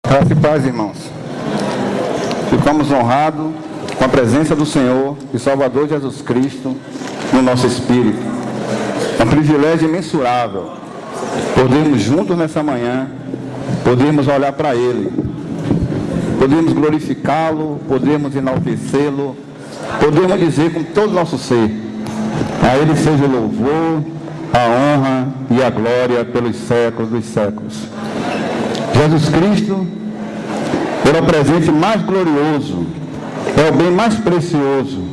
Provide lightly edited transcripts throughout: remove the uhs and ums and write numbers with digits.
Graça e paz, irmãos. Ficamos honrados com a presença do Senhor e Salvador Jesus Cristo no nosso espírito. É um privilégio imensurável podermos juntos nessa manhã, podermos olhar para Ele, podermos glorificá-lo, podermos enaltecê-lo, podermos dizer com todo o nosso ser: a Ele seja o louvor, a honra e a glória pelos séculos dos séculos. Jesus Cristo é o presente mais glorioso, é o bem mais precioso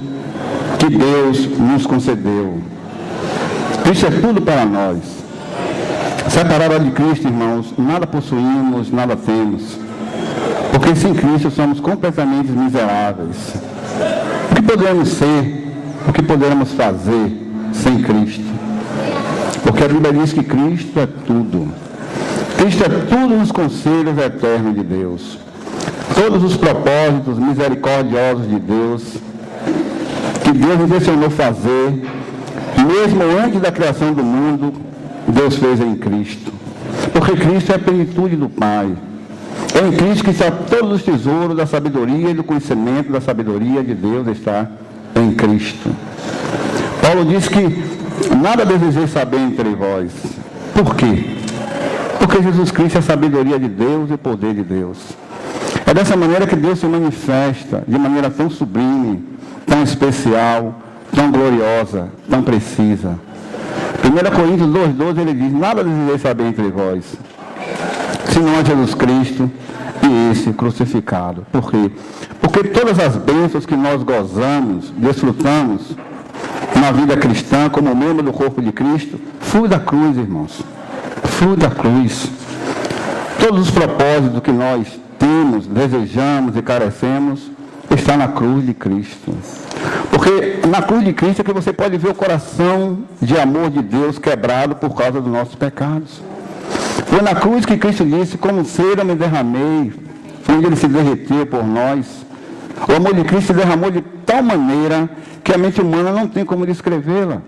que Deus nos concedeu. Cristo é tudo para nós. Separado de Cristo, irmãos, nada possuímos, nada temos. Porque sem Cristo somos completamente miseráveis. O que podemos ser, o que poderemos fazer sem Cristo? Porque a Bíblia diz que Cristo é tudo. Cristo é tudo nos conselhos eternos de Deus. Todos os propósitos misericordiosos de Deus, que Deus intencionou fazer, mesmo antes da criação do mundo, Deus fez em Cristo. Porque Cristo é a plenitude do Pai. É em Cristo que está todos os tesouros da sabedoria e do conhecimento da sabedoria de Deus, está em Cristo. Paulo diz que nada desejei saber entre vós. Por quê? Porque Jesus Cristo é a sabedoria de Deus e o poder de Deus. É dessa maneira que Deus se manifesta, de maneira tão sublime, tão especial, tão gloriosa, tão precisa. 1 Coríntios 2,12 ele diz: nada desejei saber entre vós, senão a Jesus Cristo e esse crucificado. Por quê? Porque todas as bênçãos que nós gozamos, desfrutamos na vida cristã, como membro do corpo de Cristo, fruto da cruz, irmãos. Fruto da cruz. Todos os propósitos que nós temos, desejamos e carecemos, está na cruz de Cristo. Porque na cruz de Cristo é que você pode ver o coração de amor de Deus quebrado por causa dos nossos pecados. Foi na cruz que Cristo disse: como cera me derramei, onde ele se derreteu por nós. O amor de Cristo se derramou de tal maneira que a mente humana não tem como descrevê-la.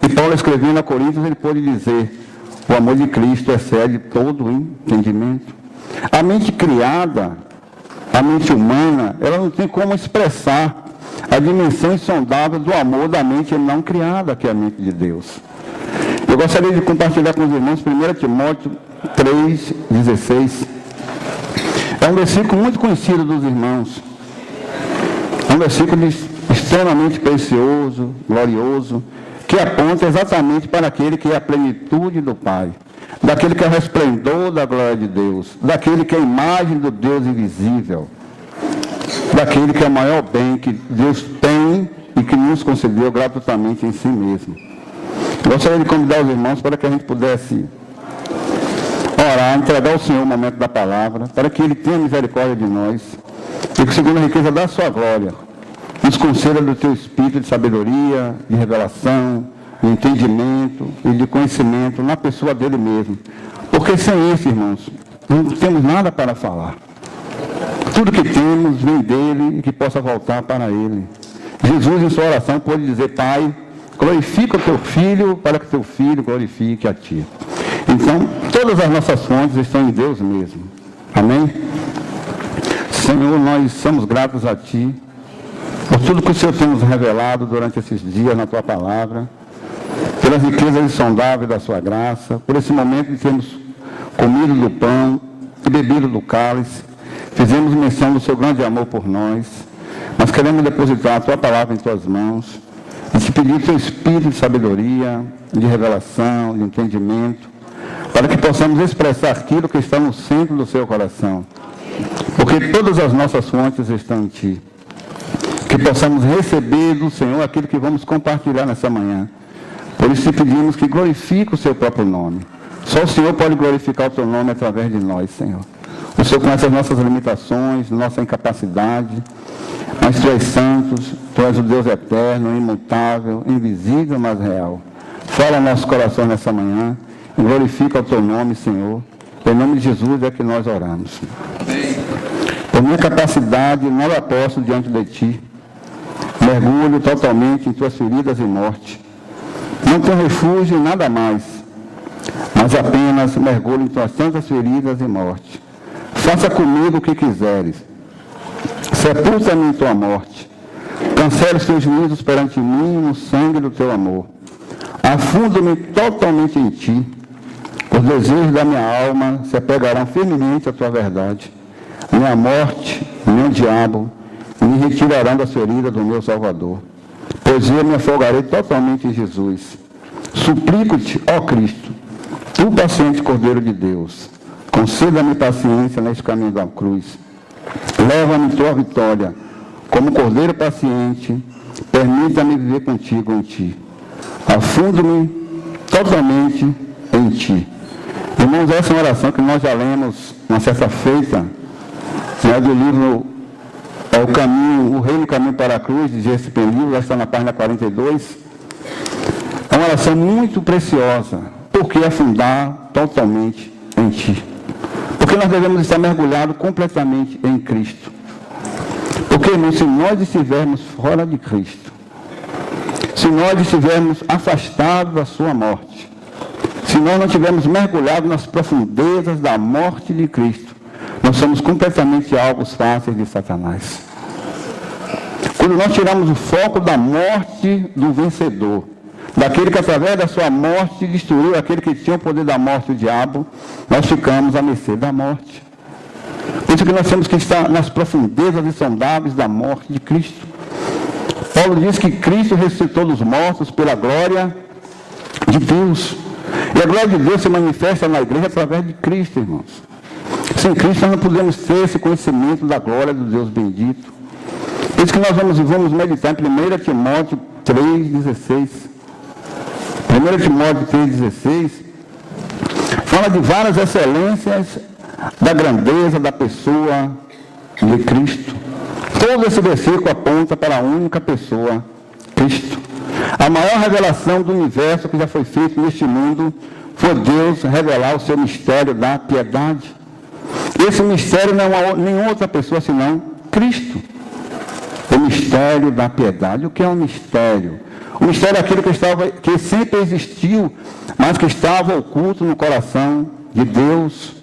E Paulo, escrevendo a Coríntios, ele pode dizer: o amor de Cristo excede todo o entendimento. A mente criada, a mente humana, ela não tem como expressar a dimensão insondável do amor da mente não criada, que é a mente de Deus. Eu gostaria de compartilhar com os irmãos 1 Timóteo 3,16. É um versículo muito conhecido dos irmãos. É um versículo extremamente precioso, glorioso, que aponta exatamente para aquele que é a plenitude do Pai, daquele que é o resplendor da glória de Deus, daquele que é a imagem do Deus invisível, daquele que é o maior bem que Deus tem e que nos concedeu gratuitamente em si mesmo. Gostaria de convidar os irmãos para que a gente pudesse orar, entregar ao Senhor o momento da palavra, para que Ele tenha misericórdia de nós e que, segundo a riqueza da sua glória, nos conceda do teu espírito de sabedoria, de revelação, de entendimento e de conhecimento na pessoa dele mesmo. Porque sem isso, irmãos, não temos nada para falar. Tudo que temos vem dele e que possa voltar para ele. Jesus, em sua oração, pode dizer: Pai, glorifica o teu Filho para que teu Filho glorifique a ti. Então, todas as nossas fontes estão em Deus mesmo. Amém? Senhor, nós somos gratos a ti por tudo que o Senhor tem nos revelado durante esses dias na tua palavra, pelas riquezas insondáveis da sua graça, por esse momento de termos comido do pão e bebido do cálice. Fizemos menção do seu grande amor por nós. Nós queremos depositar a tua palavra em tuas mãos e te pedir o teu espírito de sabedoria, de revelação, de entendimento, para que possamos expressar aquilo que está no centro do seu coração. Porque todas as nossas fontes estão em ti. Que possamos receber do Senhor aquilo que vamos compartilhar nessa manhã. Por isso te pedimos que glorifique o seu próprio nome. Só o Senhor pode glorificar o teu nome através de nós, Senhor. O Senhor conhece as nossas limitações, nossa incapacidade, mas tu és santo, tu és o Deus eterno, imutável, invisível, mas real. Fala ao nosso coração nessa manhã e glorifica o teu nome, Senhor. Em nome de Jesus é que nós oramos. Amém. Por minha capacidade, nada posso diante de ti. Mergulho totalmente em tuas feridas e morte. Não tenho refúgio em nada mais, mas apenas mergulho em tuas santas feridas e morte. Faça comigo o que quiseres. Sepulta-me em tua morte. Cancela os teus juízos perante mim no sangue do teu amor. Afundo-me totalmente em ti. Os desejos da minha alma se apegarão firmemente à tua verdade. Minha morte, meu diabo, me retirarão da ferida do meu Salvador. Pois eu me afogarei totalmente em Jesus. Suplico-te, ó Cristo, tu paciente Cordeiro de Deus, conceda-me paciência neste caminho da cruz. Leva-me tua vitória, como Cordeiro paciente, permita-me viver contigo em ti. Afundo-me totalmente em ti. Irmãos, essa é uma oração que nós já lemos na sexta-feira, do livro O Caminho, O Reino, Caminho para a Cruz, de G.S. Penil, já está na página 42. É uma oração muito preciosa, porque afundar totalmente em ti. Porque nós devemos estar mergulhados completamente em Cristo. Porque, irmãos, se nós estivermos fora de Cristo, se nós estivermos afastados da sua morte, se nós não estivermos mergulhados nas profundezas da morte de Cristo, nós somos completamente alvos fáceis de Satanás. Quando nós tiramos o foco da morte do vencedor, daquele que através da sua morte destruiu aquele que tinha o poder da morte, o diabo, nós ficamos à mercê da morte. Por isso que nós temos que estar nas profundezas insondáveis da morte de Cristo. Paulo diz que Cristo ressuscitou dos mortos pela glória de Deus. E a glória de Deus se manifesta na igreja através de Cristo, irmãos. Sem Cristo nós não podemos ter esse conhecimento da glória do Deus bendito. Por isso que nós vamos meditar em 1 Timóteo 3,16. 1 Timóteo 3,16 fala de várias excelências da grandeza da pessoa de Cristo. Todo esse versículo aponta para a única pessoa, Cristo. A maior revelação do universo que já foi feito neste mundo foi Deus revelar o seu mistério da piedade. Esse mistério não é nenhuma outra pessoa senão Cristo. O mistério da piedade. O que é um mistério? O mistério é aquilo que sempre existiu, mas que estava oculto no coração de Deus.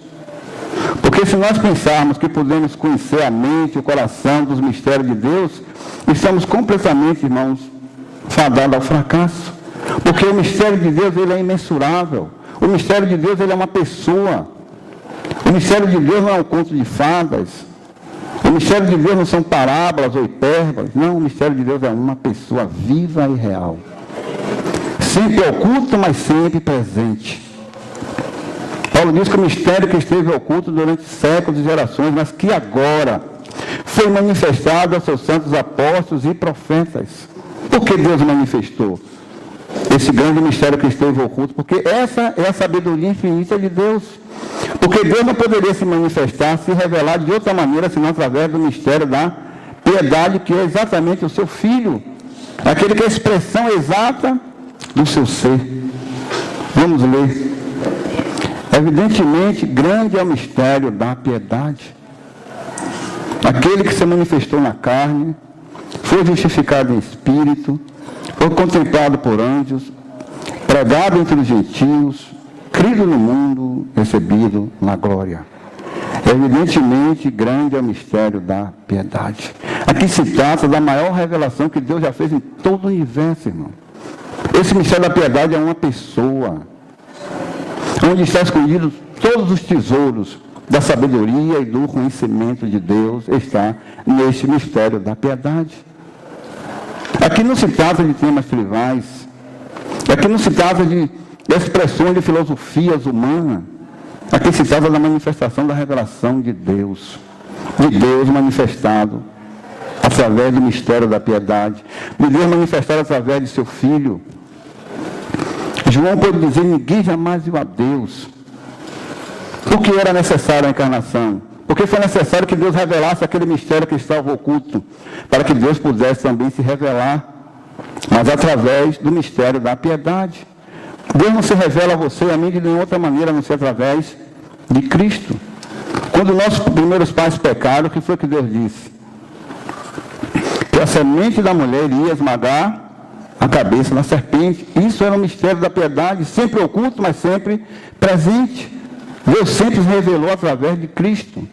Porque se nós pensarmos que podemos conhecer a mente, o coração dos mistérios de Deus, estamos completamente, irmãos, fadados ao fracasso. Porque o mistério de Deus, ele é imensurável. O mistério de Deus, ele é uma pessoa. O mistério de Deus não é um conto de fadas. O mistério de Deus não são parábolas ou hipérbolas. Não, o mistério de Deus é uma pessoa viva e real. Sempre oculto, mas sempre presente. Paulo diz que o mistério que esteve oculto durante séculos e gerações, mas que agora foi manifestado aos seus santos apóstolos e profetas. Por que Deus manifestou esse grande mistério que esteve oculto? Porque essa é a sabedoria infinita de Deus. Porque Deus não poderia se manifestar, se revelar de outra maneira, senão através do mistério da piedade, que é exatamente o seu Filho. Aquele que é a expressão exata do seu ser. Vamos ler. Evidentemente, grande é o mistério da piedade. Aquele que se manifestou na carne, foi justificado em espírito, foi contemplado por anjos, pregado entre os gentios, crido no mundo, recebido na glória. Evidentemente, grande é o mistério da piedade. Aqui se trata da maior revelação que Deus já fez em todo o universo, irmão. Esse mistério da piedade é uma pessoa, onde está escondido todos os tesouros da sabedoria e do conhecimento de Deus, está neste mistério da piedade. Aqui não se trata de temas tribais, aqui não se trata de expressões de filosofias humanas, aqui se trata da manifestação da revelação de Deus manifestado através do mistério da piedade, de Deus manifestado através de seu Filho. João pode dizer: ninguém jamais viu a Deus. Por que era necessária a encarnação? Porque foi necessário que Deus revelasse aquele mistério que estava oculto, para que Deus pudesse também se revelar, mas através do mistério da piedade. Deus não se revela a você e a mim de nenhuma outra maneira, a não ser através de Cristo. Quando nossos primeiros pais pecaram, o que foi que Deus disse? Que a semente da mulher iria esmagar a cabeça da serpente. Isso era o mistério da piedade, sempre oculto, mas sempre presente. Deus sempre se revelou através de Cristo.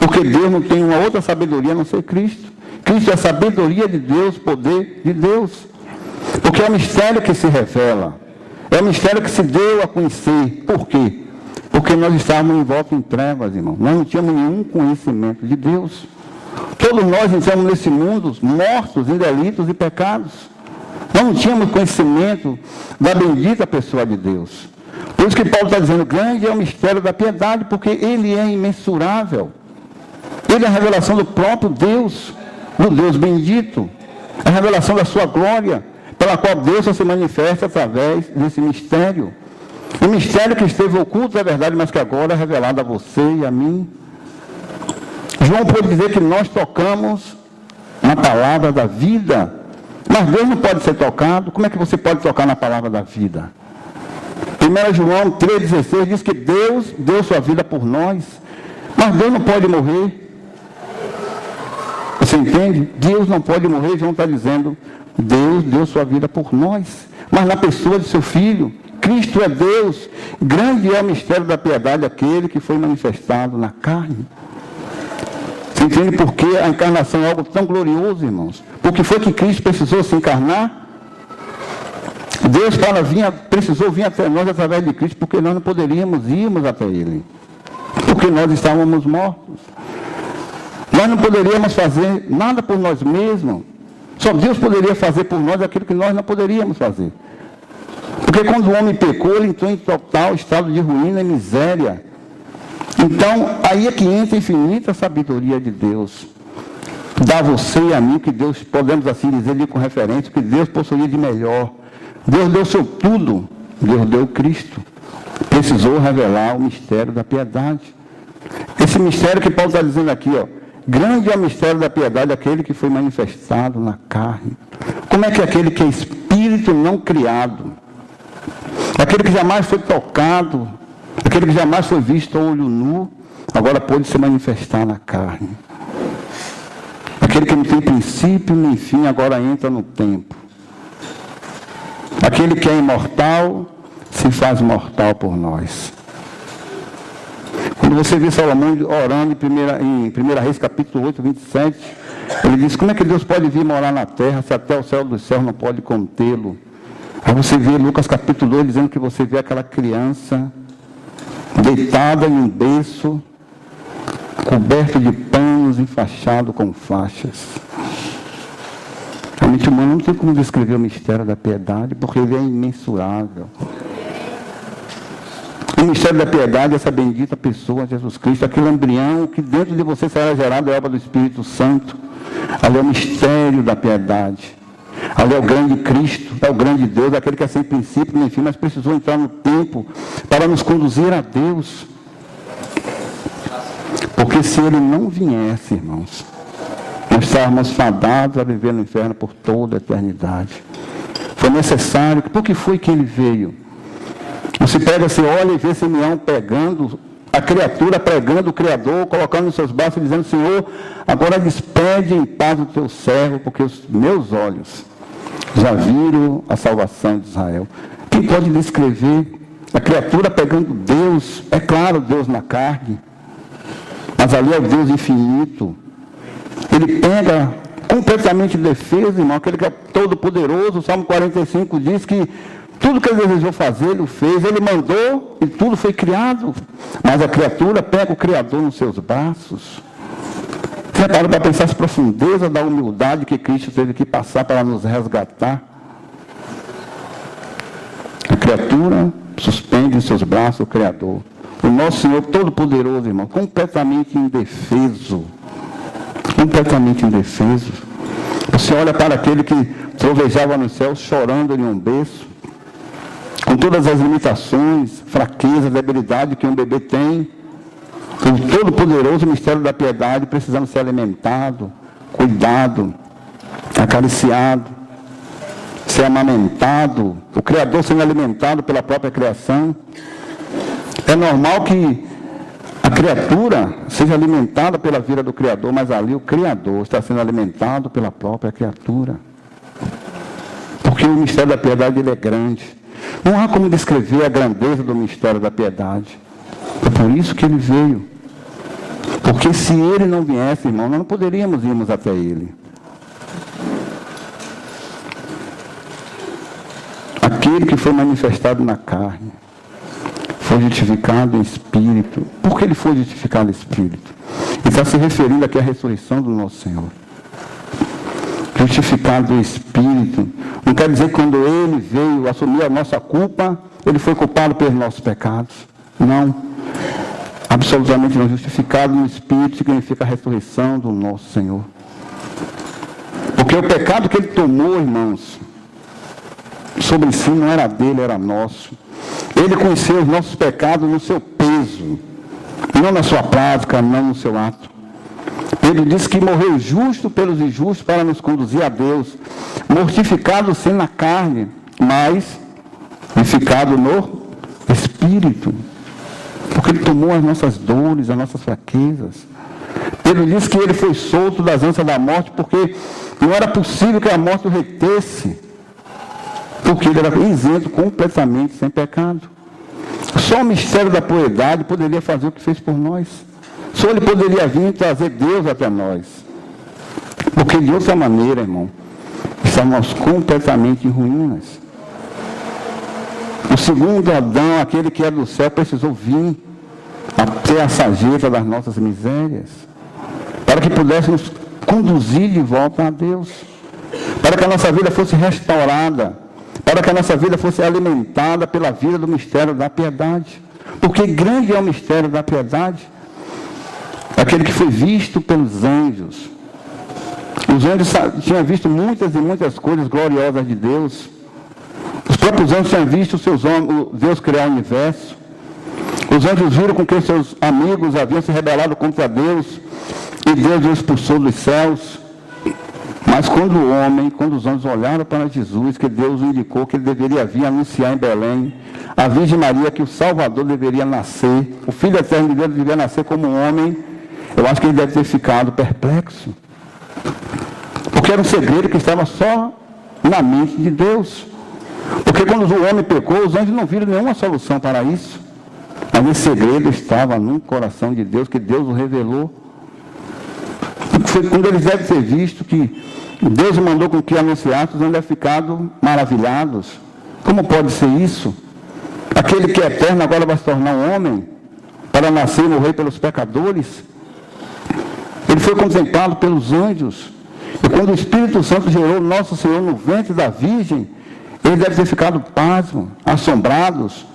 Porque Deus não tem uma outra sabedoria a não ser Cristo. Cristo é a sabedoria de Deus, poder de Deus. Porque é o mistério que se revela. É o mistério que se deu a conhecer. Por quê? Porque nós estávamos envoltos em trevas, irmão. Nós não tínhamos nenhum conhecimento de Deus. Todos nós entramos nesse mundo mortos em delitos e pecados. Nós não tínhamos conhecimento da bendita pessoa de Deus. Por isso que Paulo está dizendo, grande é o mistério da piedade, porque ele é imensurável. Ele é a revelação do próprio Deus, do Deus bendito. A revelação da sua glória, pela qual Deus se manifesta através desse mistério. O mistério que esteve oculto é verdade, mas que agora é revelado a você e a mim. João pode dizer que nós tocamos na palavra da vida. Mas Deus não pode ser tocado. Como é que você pode tocar na palavra da vida? 1 João 3,16 diz que Deus deu sua vida por nós. Mas Deus não pode morrer. Você entende? Deus não pode morrer. João está dizendo, Deus deu sua vida por nós. Mas na pessoa de seu Filho, Cristo é Deus. Grande é o mistério da piedade, aquele que foi manifestado na carne. Você entende por que a encarnação é algo tão glorioso, irmãos? Porque foi que Cristo precisou se encarnar? Deus precisou vir até nós através de Cristo, porque nós não poderíamos irmos até Ele. Porque nós estávamos mortos. Nós não poderíamos fazer nada por nós mesmos. Só Deus poderia fazer por nós aquilo que nós não poderíamos fazer. Porque quando o homem pecou, ele entrou em total estado de ruína e miséria. Então, aí é que entra a infinita sabedoria de Deus. Dá a você e a mim, que Deus, podemos assim dizer, com referência, que Deus possuía de melhor. Deus deu seu tudo. Deus deu Cristo. Precisou revelar o mistério da piedade. Esse mistério que Paulo está dizendo aqui, ó. Grande é o mistério da piedade, aquele que foi manifestado na carne. Como é que aquele que é espírito não criado, aquele que jamais foi tocado, aquele que jamais foi visto a olho nu, agora pode se manifestar na carne. Aquele que não tem princípio nem fim, agora entra no tempo. Aquele que é imortal, se faz mortal por nós. Quando você vê Salomão orando em 1 Reis, capítulo 8, 27, ele diz, como é que Deus pode vir morar na terra, se até o céu dos céus não pode contê-lo? Aí você vê Lucas capítulo 2, dizendo que você vê aquela criança deitada em um berço, coberto de panos, enfaixado com faixas. A mente humana não tem como descrever o mistério da piedade, porque ele é imensurável. O mistério da piedade é essa bendita pessoa, Jesus Cristo, aquele embrião que dentro de você será gerado é obra do Espírito Santo. Ali é o mistério da piedade. Ali é o grande Cristo, é o grande Deus, aquele que é sem princípio nem fim, mas precisou entrar no tempo para nos conduzir a Deus. Porque se ele não viesse, irmãos, nós estávamos fadados a viver no inferno por toda a eternidade. Foi necessário, por que foi que ele veio? Você pega, você olha e vê Simeão pegando a criatura, pregando o Criador, colocando nos seus braços e dizendo, Senhor, agora despede em paz o teu servo, porque os meus olhos já viram a salvação de Israel. Quem pode descrever a criatura pegando Deus? É claro, Deus na carne, mas ali é o Deus infinito. Ele pega completamente defeso, irmão, aquele que é todo poderoso. O Salmo 45 diz que tudo que ele desejou fazer, ele o fez, ele mandou e tudo foi criado. Mas a criatura pega o Criador nos seus braços. Você para pensar as profundezas da humildade que Cristo teve que passar para nos resgatar. A criatura suspende em seus braços o Criador. O nosso Senhor Todo-Poderoso, irmão, completamente indefeso. Completamente indefeso. Você olha para aquele que trovejava no céu, chorando em um berço, com todas as limitações, fraquezas, debilidade que um bebê tem, o todo-poderoso mistério da piedade, precisando ser alimentado, cuidado, acariciado, ser amamentado, o Criador sendo alimentado pela própria criação. É normal que a criatura seja alimentada pela vida do Criador, mas ali o Criador está sendo alimentado pela própria criatura. Porque o mistério da piedade ele é grande. Não há como descrever a grandeza do mistério da piedade. É por isso que ele veio. Porque se ele não viesse, irmão, nós não poderíamos irmos até ele. Aquele que foi manifestado na carne, foi justificado em espírito. Por que ele foi justificado em espírito? Ele está se referindo aqui à ressurreição do nosso Senhor. Justificado em espírito. Não quer dizer que quando ele veio assumir a nossa culpa, ele foi culpado pelos nossos pecados. Não. Absolutamente não. Justificado no espírito significa a ressurreição do nosso Senhor. Porque o pecado que ele tomou, irmãos, sobre si não era dele, era nosso. Ele conheceu os nossos pecados no seu peso, não na sua prática, não no seu ato. Ele disse que morreu justo pelos injustos para nos conduzir a Deus, mortificado sim na carne, mas vivificado no Espírito, porque ele tomou as nossas dores, as nossas fraquezas. Ele disse que ele foi solto das ânsias da morte, porque não era possível que a morte o retesse, porque ele era isento completamente, sem pecado. Só o mistério da piedade poderia fazer o que fez por nós. Só ele poderia vir e trazer Deus até nós. Porque de outra maneira, irmão, estamos completamente em ruínas. O segundo Adão, aquele que era do céu, precisou vir até a sarjeta das nossas misérias, para que pudéssemos conduzir de volta a Deus, para que a nossa vida fosse restaurada, para que a nossa vida fosse alimentada pela vida do mistério da piedade. Porque grande é o mistério da piedade, aquele que foi visto pelos anjos. Os anjos tinham visto muitas e muitas coisas gloriosas de Deus. Os próprios anjos tinham visto Deus criar o universo. Os anjos viram com que seus amigos haviam se rebelado contra Deus, e Deus os expulsou dos céus. Mas quando os anjos olharam para Jesus, que Deus indicou que ele deveria vir anunciar em Belém, a Virgem Maria, que o Salvador deveria nascer, o Filho Eterno de Deus deveria nascer como um homem, eu acho que ele deve ter ficado perplexo. Porque era um segredo que estava só na mente de Deus. Porque quando o homem pecou, os anjos não viram nenhuma solução para isso. Mas esse segredo estava no coração de Deus, que Deus o revelou. Foi quando eles devem ter visto que Deus mandou com que anunciasse, os anjos devem ficado maravilhados. Como pode ser isso? Aquele que é eterno agora vai se tornar um homem para nascer e morrer pelos pecadores. Ele foi contemplado pelos anjos. E quando o Espírito Santo gerou nosso Senhor no ventre da Virgem, ele deve ter ficado pasmo, assombrados,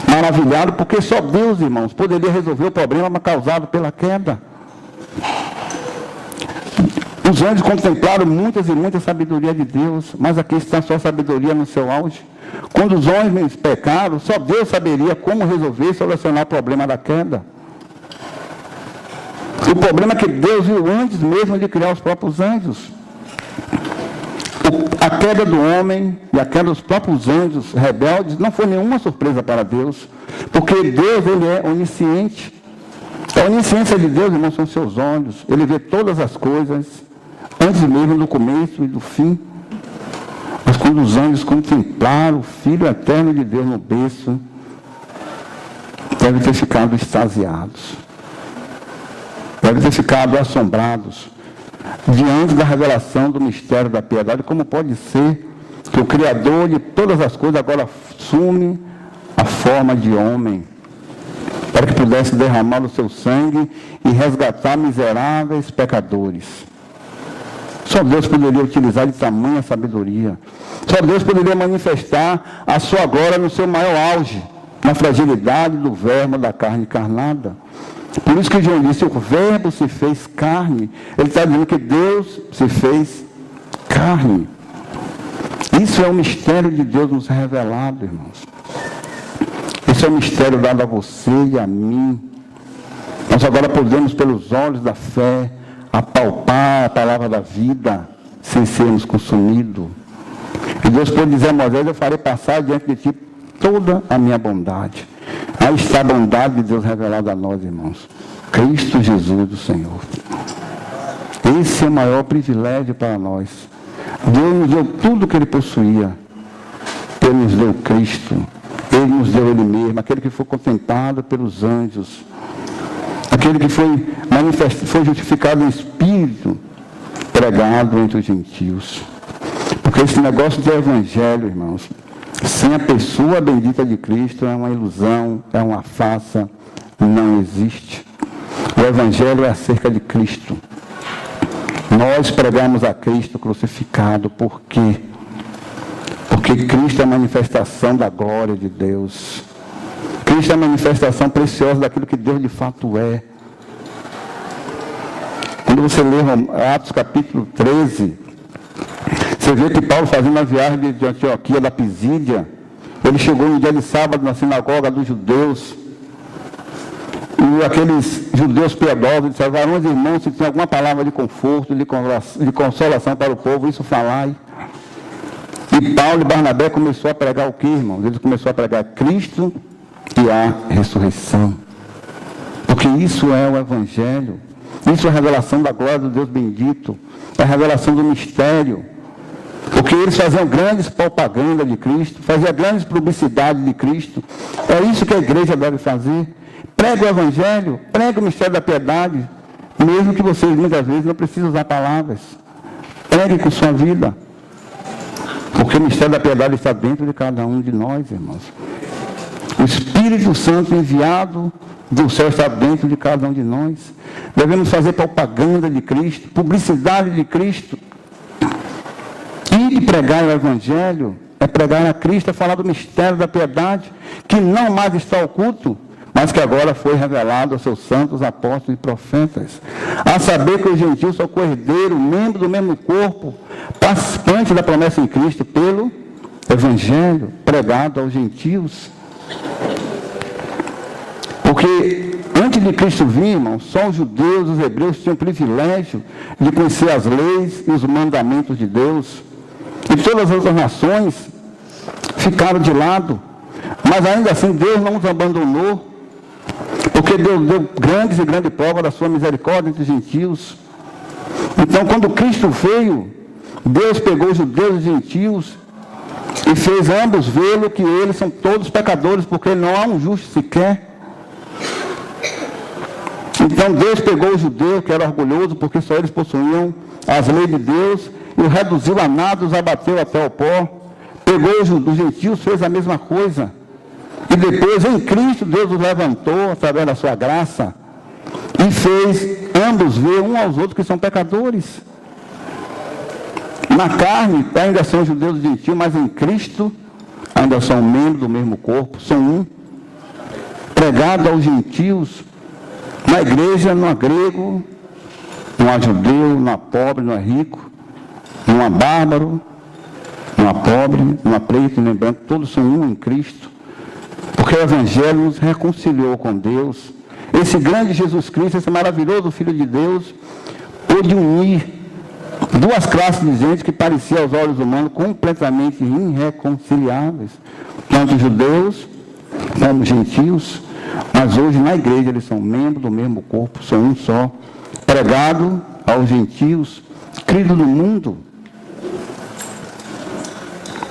maravilhado, porque só Deus, irmãos, poderia resolver o problema causado pela queda. Os anjos contemplaram muitas e muitas sabedoria de Deus, mas aqui está a sua sabedoria no seu auge. Quando os homens pecaram, só Deus saberia como resolver e solucionar o problema da queda. O problema é que Deus viu antes mesmo de criar os próprios anjos. A queda do homem e a queda dos próprios anjos rebeldes não foi nenhuma surpresa para Deus, porque Deus, ele é onisciente. A onisciência de Deus, irmãos, são seus olhos. Ele vê todas as coisas, antes mesmo do começo e do fim. Mas quando os anjos contemplaram o Filho Eterno de Deus no berço, devem ter ficado extasiados. Devem ter ficado assombrados diante da revelação do mistério da piedade. Como pode ser que o Criador de todas as coisas agora assume a forma de homem, para que pudesse derramar o seu sangue e resgatar miseráveis pecadores? Só Deus poderia utilizar de tamanha sabedoria. Só Deus poderia manifestar a sua glória no seu maior auge, na fragilidade do verbo da carne encarnada. Por isso que João disse, o verbo se fez carne. Ele está dizendo que Deus se fez carne. Isso é o mistério de Deus nos revelado, irmãos. Esse é o mistério dado a você e a mim. Nós agora podemos, pelos olhos da fé, apalpar a palavra da vida, sem sermos consumidos. E Deus pode dizer a Moisés, eu farei passar diante de ti toda a minha bondade. Aí está a bondade de Deus revelada a nós, irmãos. Cristo Jesus do Senhor. Esse é o maior privilégio para nós. Deus nos deu tudo o que Ele possuía. Ele nos deu Cristo. Ele nos deu Ele mesmo. Aquele que foi contemplado pelos anjos. Aquele aquele que foi justificado em espírito, pregado entre os gentios. Porque esse negócio de evangelho, irmãos, sem a pessoa bendita de Cristo, é uma ilusão, é uma farsa, não existe. O evangelho é acerca de Cristo. Nós pregamos a Cristo crucificado. Por quê? Porque Cristo é a manifestação da glória de Deus. Cristo é a manifestação preciosa daquilo que Deus de fato é. Quando você lê Atos capítulo 13, você vê que Paulo, fazendo a viagem de Antioquia, da Pisídia, ele chegou no dia de sábado na sinagoga dos judeus, e aqueles judeus piedosos disseram: varões e irmãos, se tem alguma palavra de conforto, de consolação para o povo, isso falai. E Paulo e Barnabé começou a pregar o que, irmãos? Eles começaram a pregar Cristo e a ressurreição. Porque isso é o evangelho. Isso é a revelação da glória do Deus bendito. É a revelação do mistério. Porque eles faziam grandes propaganda de Cristo, faziam grandes publicidade de Cristo. É isso que a igreja deve fazer. Pregue o evangelho, pregue o mistério da piedade, mesmo que vocês muitas vezes não precisem usar palavras. Pregue com sua vida. Porque o mistério da piedade está dentro de cada um de nós, irmãos. O Espírito Santo enviado do céu está dentro de cada um de nós. Devemos fazer propaganda de Cristo, publicidade de Cristo. E pregar o evangelho é pregar a Cristo, é falar do mistério da piedade, que não mais está oculto, mas que agora foi revelado aos seus santos apóstolos e profetas. A saber que os gentios são co-herdeiro, membro do mesmo corpo, participante da promessa em Cristo pelo evangelho pregado aos gentios. Porque antes de Cristo vir, irmão, só os judeus, os hebreus tinham o privilégio de conhecer as leis e os mandamentos de Deus. E todas as outras nações ficaram de lado. Mas ainda assim Deus não os abandonou. Porque Deus deu grandes e grande prova da sua misericórdia entre os gentios. Então, quando Cristo veio, Deus pegou os judeus e os gentios e fez ambos vê-lo que eles são todos pecadores, porque não há um justo sequer. Então Deus pegou o judeu, que era orgulhoso, porque só eles possuíam as leis de Deus, e o reduziu a nada, os abateu até o pó. Pegou os gentios, fez a mesma coisa. E depois, em Cristo, Deus os levantou, através da sua graça, e fez ambos ver uns aos outros que são pecadores. Na carne, ainda são judeus e gentios, mas em Cristo, ainda são membros do mesmo corpo, são um. Pregado aos gentios, na igreja não há grego, não há judeu, não há pobre, não há rico, não há bárbaro, não há pobre, não há preto, nem branco, todos são um em Cristo. Porque o evangelho nos reconciliou com Deus. Esse grande Jesus Cristo, esse maravilhoso Filho de Deus, pôde unir duas classes de gente que pareciam aos olhos humanos completamente irreconciliáveis. Tanto judeus como gentios. Mas hoje na igreja eles são membros do mesmo corpo, são um só. Pregado aos gentios, crido no mundo.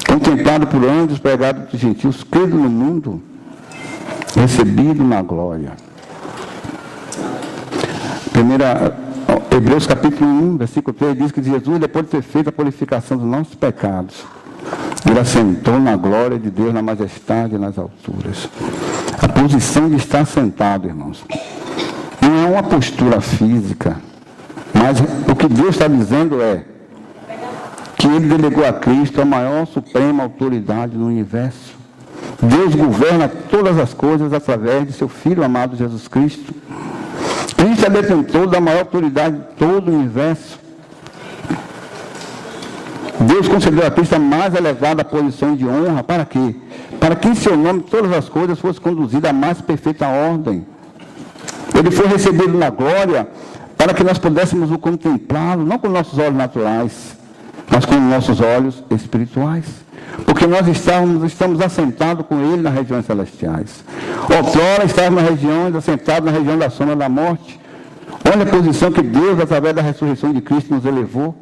Contemplado por anjos, pregado aos gentios, crido no mundo. Recebido na glória. Hebreus capítulo 1, versículo 3, diz que Jesus, depois de ter feito a purificação dos nossos pecados, ele assentou na glória de Deus, na majestade e nas alturas. A posição de estar sentado, irmãos, não é uma postura física, mas o que Deus está dizendo é que ele delegou a Cristo a maior suprema autoridade no universo. Deus governa todas as coisas através de seu Filho amado Jesus Cristo. Cristo é detentor da maior autoridade de todo o universo. Deus concedeu a Cristo a mais elevada posição de honra. Para quê? Para que em seu nome todas as coisas fossem conduzidas à mais perfeita ordem. Ele foi recebido na glória para que nós pudéssemos o contemplá-lo, não com nossos olhos naturais, mas com nossos olhos espirituais. Porque nós estamos assentados com ele nas regiões celestiais. Outrora estávamos assentados na região da sombra da morte. Olha a posição que Deus, através da ressurreição de Cristo, nos elevou.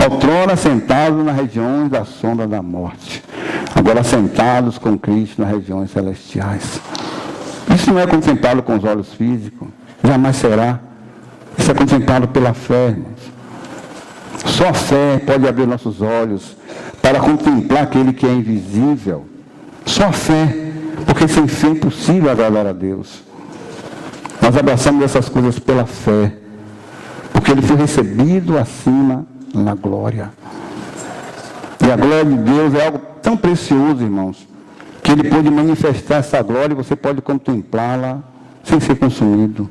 Outrora sentados nas regiões da sombra da morte. Agora sentados com Cristo nas regiões celestiais. Isso não é contemplado com os olhos físicos, jamais será. Isso é contemplado pela fé, irmãos. Só a fé pode abrir nossos olhos para contemplar aquele que é invisível. Só a fé, porque sem fé é impossível agradar a Deus. Nós abraçamos essas coisas pela fé, porque ele foi recebido acima na glória. E a glória de Deus é algo tão precioso, irmãos, que ele pode manifestar essa glória e você pode contemplá-la sem ser consumido.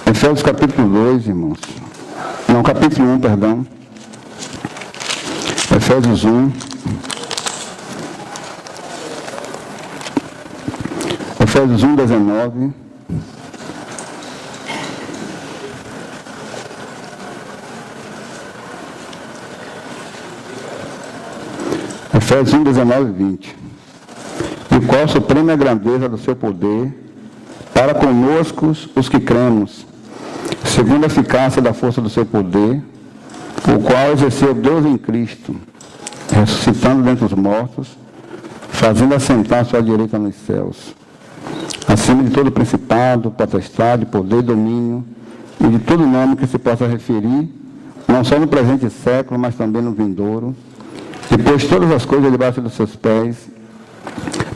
Efésios capítulo 2, irmãos. Não, capítulo 1, perdão. Efésios 1. Efésios 1, 19. Efésios 1, 19 e 20. E qual a suprema grandeza do seu poder para conosco os que cremos, segundo a eficácia da força do seu poder, o qual exerceu Deus em Cristo, ressuscitando dentre os mortos, fazendo assentar a sua direita nos céus, acima de todo principado, potestade, poder, domínio, e de todo nome que se possa referir, não só no presente século, mas também no vindouro, e pôs todas as coisas debaixo dos seus pés,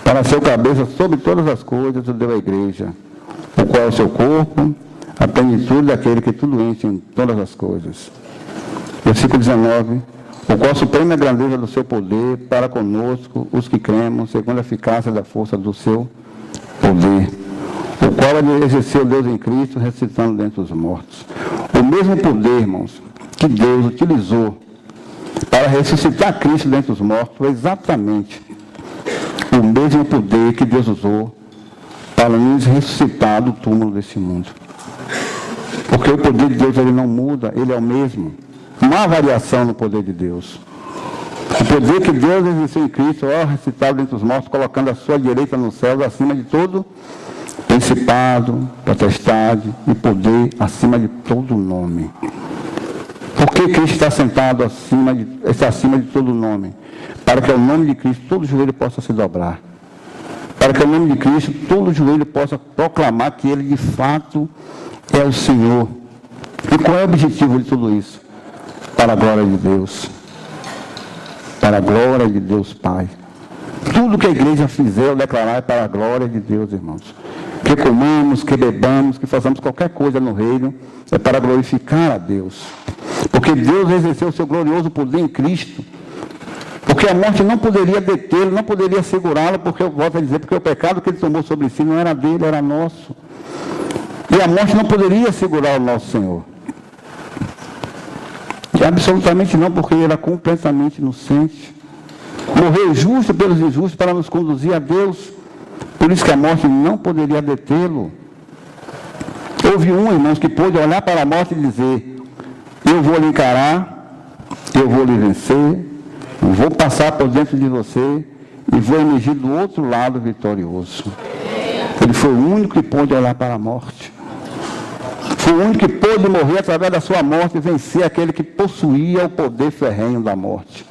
para ser o cabeça sobre todas as coisas, o deu à igreja, o qual é o seu corpo, a plenitude daquele que tudo enche em todas as coisas. Versículo 19. O qual suprema a grandeza do seu poder para conosco, os que cremos, segundo a eficácia da força do seu poder. O qual ele exerceu Deus em Cristo, ressuscitando dentre os mortos. O mesmo poder, irmãos, que Deus utilizou para ressuscitar Cristo dentre os mortos, foi exatamente o mesmo poder que Deus usou para nos ressuscitar do túmulo desse mundo. Porque o poder de Deus ele não muda, ele é o mesmo. Não há variação no poder de Deus. O poder que Deus exerceu em Cristo, ressuscitado dentre os mortos, colocando a sua direita no céu, acima de todo principado, potestade e poder, acima de todo nome. Por que Cristo está sentado acima de todo nome? Para que ao nome de Cristo todo joelho possa se dobrar. Para que ao nome de Cristo todo joelho possa proclamar que Ele de fato é o Senhor. E qual é o objetivo de tudo isso? Para a glória de Deus. Para a glória de Deus Pai. Tudo que a igreja fizer ou declarar é para a glória de Deus, irmãos. Que comamos, que bebamos, que façamos qualquer coisa no reino, é para glorificar a Deus. Porque Deus exerceu o seu glorioso poder em Cristo. Porque a morte não poderia detê-lo, não poderia segurá-lo, porque eu volto a dizer, porque o pecado que ele tomou sobre si não era dele, era nosso. E a morte não poderia segurar o nosso Senhor. E absolutamente não, porque ele era completamente inocente. Morreu justo pelos injustos para nos conduzir a Deus. Por isso que a morte não poderia detê-lo. Houve um, irmãos, que pôde olhar para a morte e dizer: eu vou lhe encarar, eu vou lhe vencer, vou passar por dentro de você e vou emergir do outro lado vitorioso. Ele foi o único que pôde olhar para a morte. Foi o único que pôde morrer através da sua morte e vencer aquele que possuía o poder ferrenho da morte.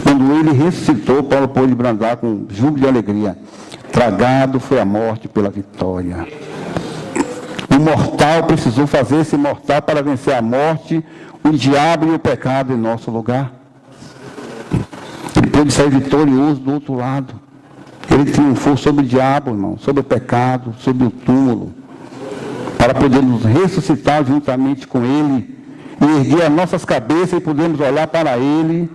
Quando ele ressuscitou, Paulo pôde brandar com júbilo de alegria: tragado foi a morte pela vitória. O mortal precisou fazer esse mortal para vencer a morte, o diabo e o pecado em nosso lugar. Ele pôde sair vitorioso do outro lado. Ele triunfou sobre o diabo, irmão, sobre o pecado, sobre o túmulo, para poder nos ressuscitar juntamente com Ele e erguer as nossas cabeças e podermos olhar para Ele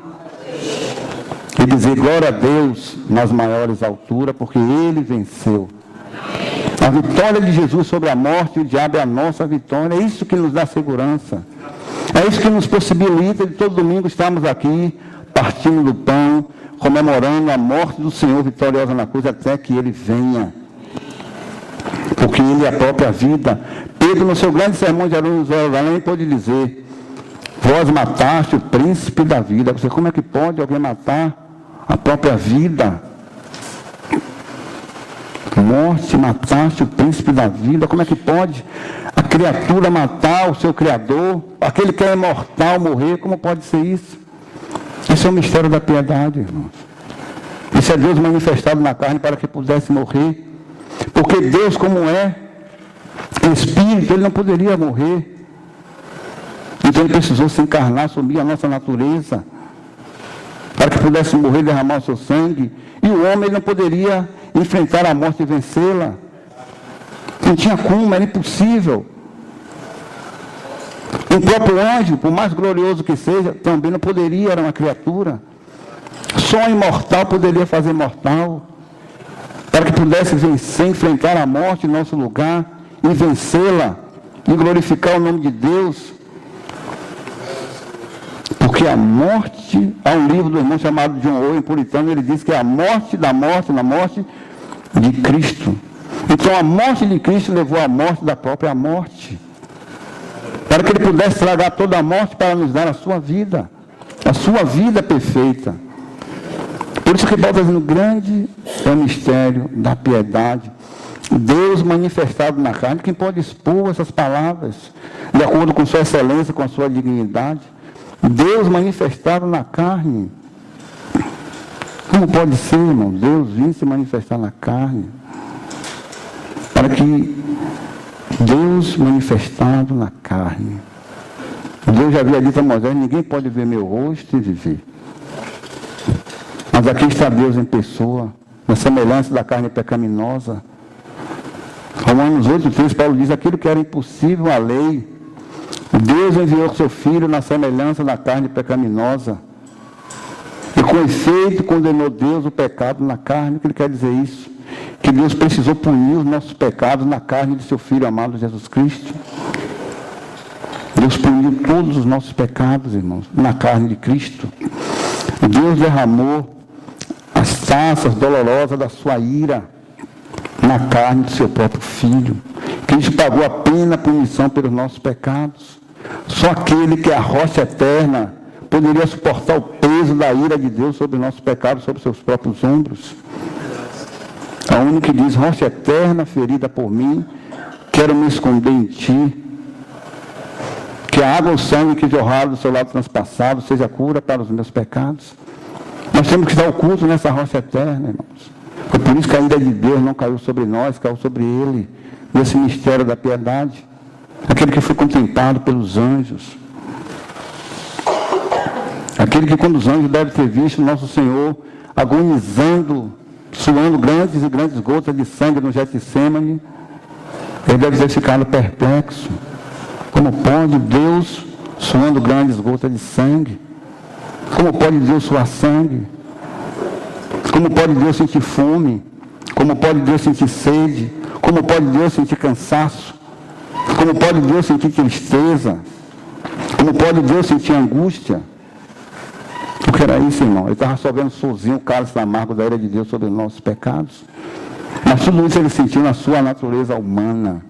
e dizer glória a Deus nas maiores alturas, porque Ele venceu. A vitória de Jesus sobre a morte e o diabo é a nossa vitória. É isso que nos dá segurança. É isso que nos possibilita de todo domingo estarmos aqui, partindo do pão, comemorando a morte do Senhor vitoriosa na cruz, até que Ele venha. Porque Ele é a própria vida. Pedro, no seu grande sermão de Jerusalém, pode dizer: vós mataste o príncipe da vida. Você, como é que pode alguém matar a própria vida? Morte, mataste o príncipe da vida. Como é que pode a criatura matar o seu Criador? Aquele que é imortal morrer, como pode ser isso? Esse é o mistério da piedade, irmãos. Esse é Deus manifestado na carne para que pudesse morrer. Porque Deus, como é Espírito, Ele não poderia morrer. Então Ele precisou se encarnar, assumir a nossa natureza, para que pudesse morrer e derramar o seu sangue. E o homem ele não poderia enfrentar a morte e vencê-la. Não tinha como, era impossível. O próprio anjo, por mais glorioso que seja, também não poderia, era uma criatura. Só o imortal poderia fazer mortal, para que pudesse vencer, enfrentar a morte em nosso lugar, e vencê-la, e glorificar o nome de Deus. Porque a morte, há um livro do irmão chamado John Owen, puritano, ele diz que é a morte da morte, na morte de Cristo. Então a morte de Cristo levou à morte da própria morte, para que Ele pudesse tragar toda a morte para nos dar a sua vida perfeita. Por isso que Paulo está dizendo, grande é o mistério da piedade. Deus manifestado na carne. Quem pode expor essas palavras de acordo com sua excelência, com a sua dignidade? Deus manifestado na carne. Como pode ser, irmão? Deus vir se manifestar na carne. Para que Deus manifestado na carne. Deus já havia dito a Moisés, ninguém pode ver meu rosto e viver. Mas aqui está Deus em pessoa, na semelhança da carne pecaminosa. Romanos 8:3, Paulo diz, aquilo que era impossível à lei, Deus enviou seu Filho na semelhança da carne pecaminosa. E com efeito condenou Deus o pecado na carne. O que ele quer dizer isso? Que Deus precisou punir os nossos pecados na carne de seu Filho amado Jesus Cristo. Deus puniu todos os nossos pecados, irmãos, na carne de Cristo. Deus derramou as taças dolorosas da sua ira na carne do seu próprio Filho. Cristo pagou a pena, a punição pelos nossos pecados. Só aquele que é a rocha eterna poderia suportar o peso da ira de Deus sobre os nossos pecados, sobre seus próprios ombros. A única que diz, rocha eterna ferida por mim, quero me esconder em ti. Que a água ou o sangue que jorraram do seu lado transpassado seja cura para os meus pecados. Nós temos que estar ocultos nessa rocha eterna, irmãos. Foi por isso que a ira de Deus não caiu sobre nós, caiu sobre Ele, nesse mistério da piedade. Aquele que foi contemplado pelos anjos. Aquele que quando os anjos devem ter visto nosso Senhor agonizando, suando grandes e grandes gotas de sangue no Getsêmani, ele deve ter ficado perplexo. Como pode Deus suando grandes gotas de sangue? Como pode Deus suar sangue? Como pode Deus sentir fome? Como pode Deus sentir sede? Como pode Deus sentir cansaço? Como pode Deus sentir tristeza? Como pode Deus sentir angústia? O que era isso, irmão? Ele estava só vendo sozinho o cálice amargo da ira de Deus sobre os nossos pecados. Mas tudo isso ele sentiu na sua natureza humana.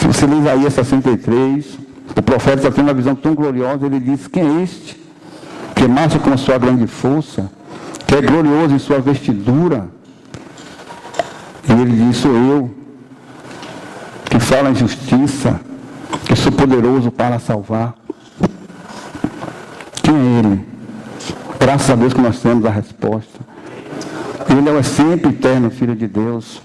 Se você lê Isaías 63, o profeta está tendo uma visão tão gloriosa, ele diz, quem é este? Que marcha com a sua grande força, que é glorioso em sua vestidura. E ele diz, sou eu, que fala em justiça, que sou poderoso para salvar. Quem é ele? Graças a Deus que nós temos a resposta. Ele é o sempre eterno Filho de Deus.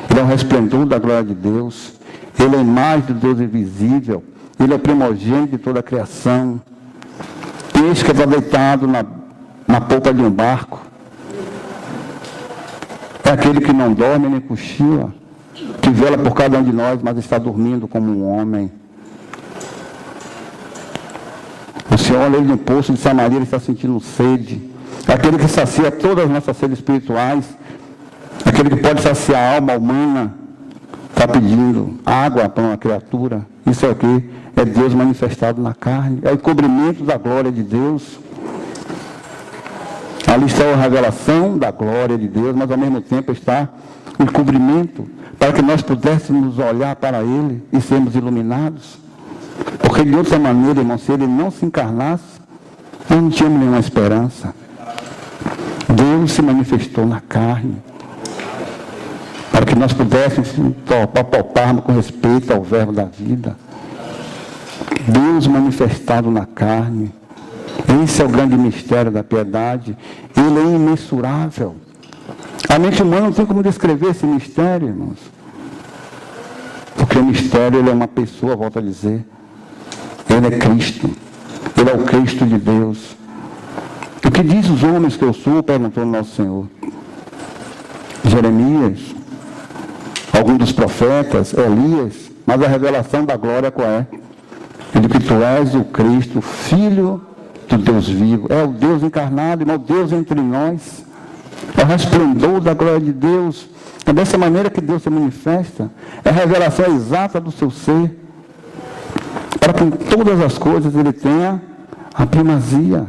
Ele é o resplendor da glória de Deus. Ele é a imagem do Deus invisível. Ele é o primogênito de toda a criação. Peixe que está deitado na polpa de um barco. É aquele que não dorme nem cochila, que vela por cada um de nós, mas está dormindo como um homem. Você olha ele no poço de Samaria, ele está sentindo sede. Aquele que sacia todas as nossas sedes espirituais, aquele que pode saciar a alma humana, está pedindo água para uma criatura. Isso é o que? É Deus manifestado na carne. É o cobrimento da glória de Deus. Ali está a revelação da glória de Deus, mas ao mesmo tempo está o cobrimento, para que nós pudéssemos olhar para Ele e sermos iluminados. Porque de outra maneira, irmão, se Ele não se encarnasse, nós não tínhamos nenhuma esperança. Deus se manifestou na carne, para que nós pudéssemos palparmos com respeito ao verbo da vida. Deus manifestado na carne. Esse é o grande mistério da piedade. Ele é imensurável. A mente humana não tem como descrever esse mistério, irmãos. Porque o mistério, ele é uma pessoa, volto a dizer. Ele é Cristo. Ele é o Cristo de Deus. O que diz os homens que eu sou? Perguntou o nosso Senhor. Jeremias, algum dos profetas, Elias, mas a revelação da glória qual é? De que tu és o Cristo, Filho do Deus vivo. É o Deus encarnado, irmão, Deus entre nós. É o resplendor da glória de Deus. É dessa maneira que Deus se manifesta. É a revelação exata do seu ser. Para que em todas as coisas ele tenha a primazia.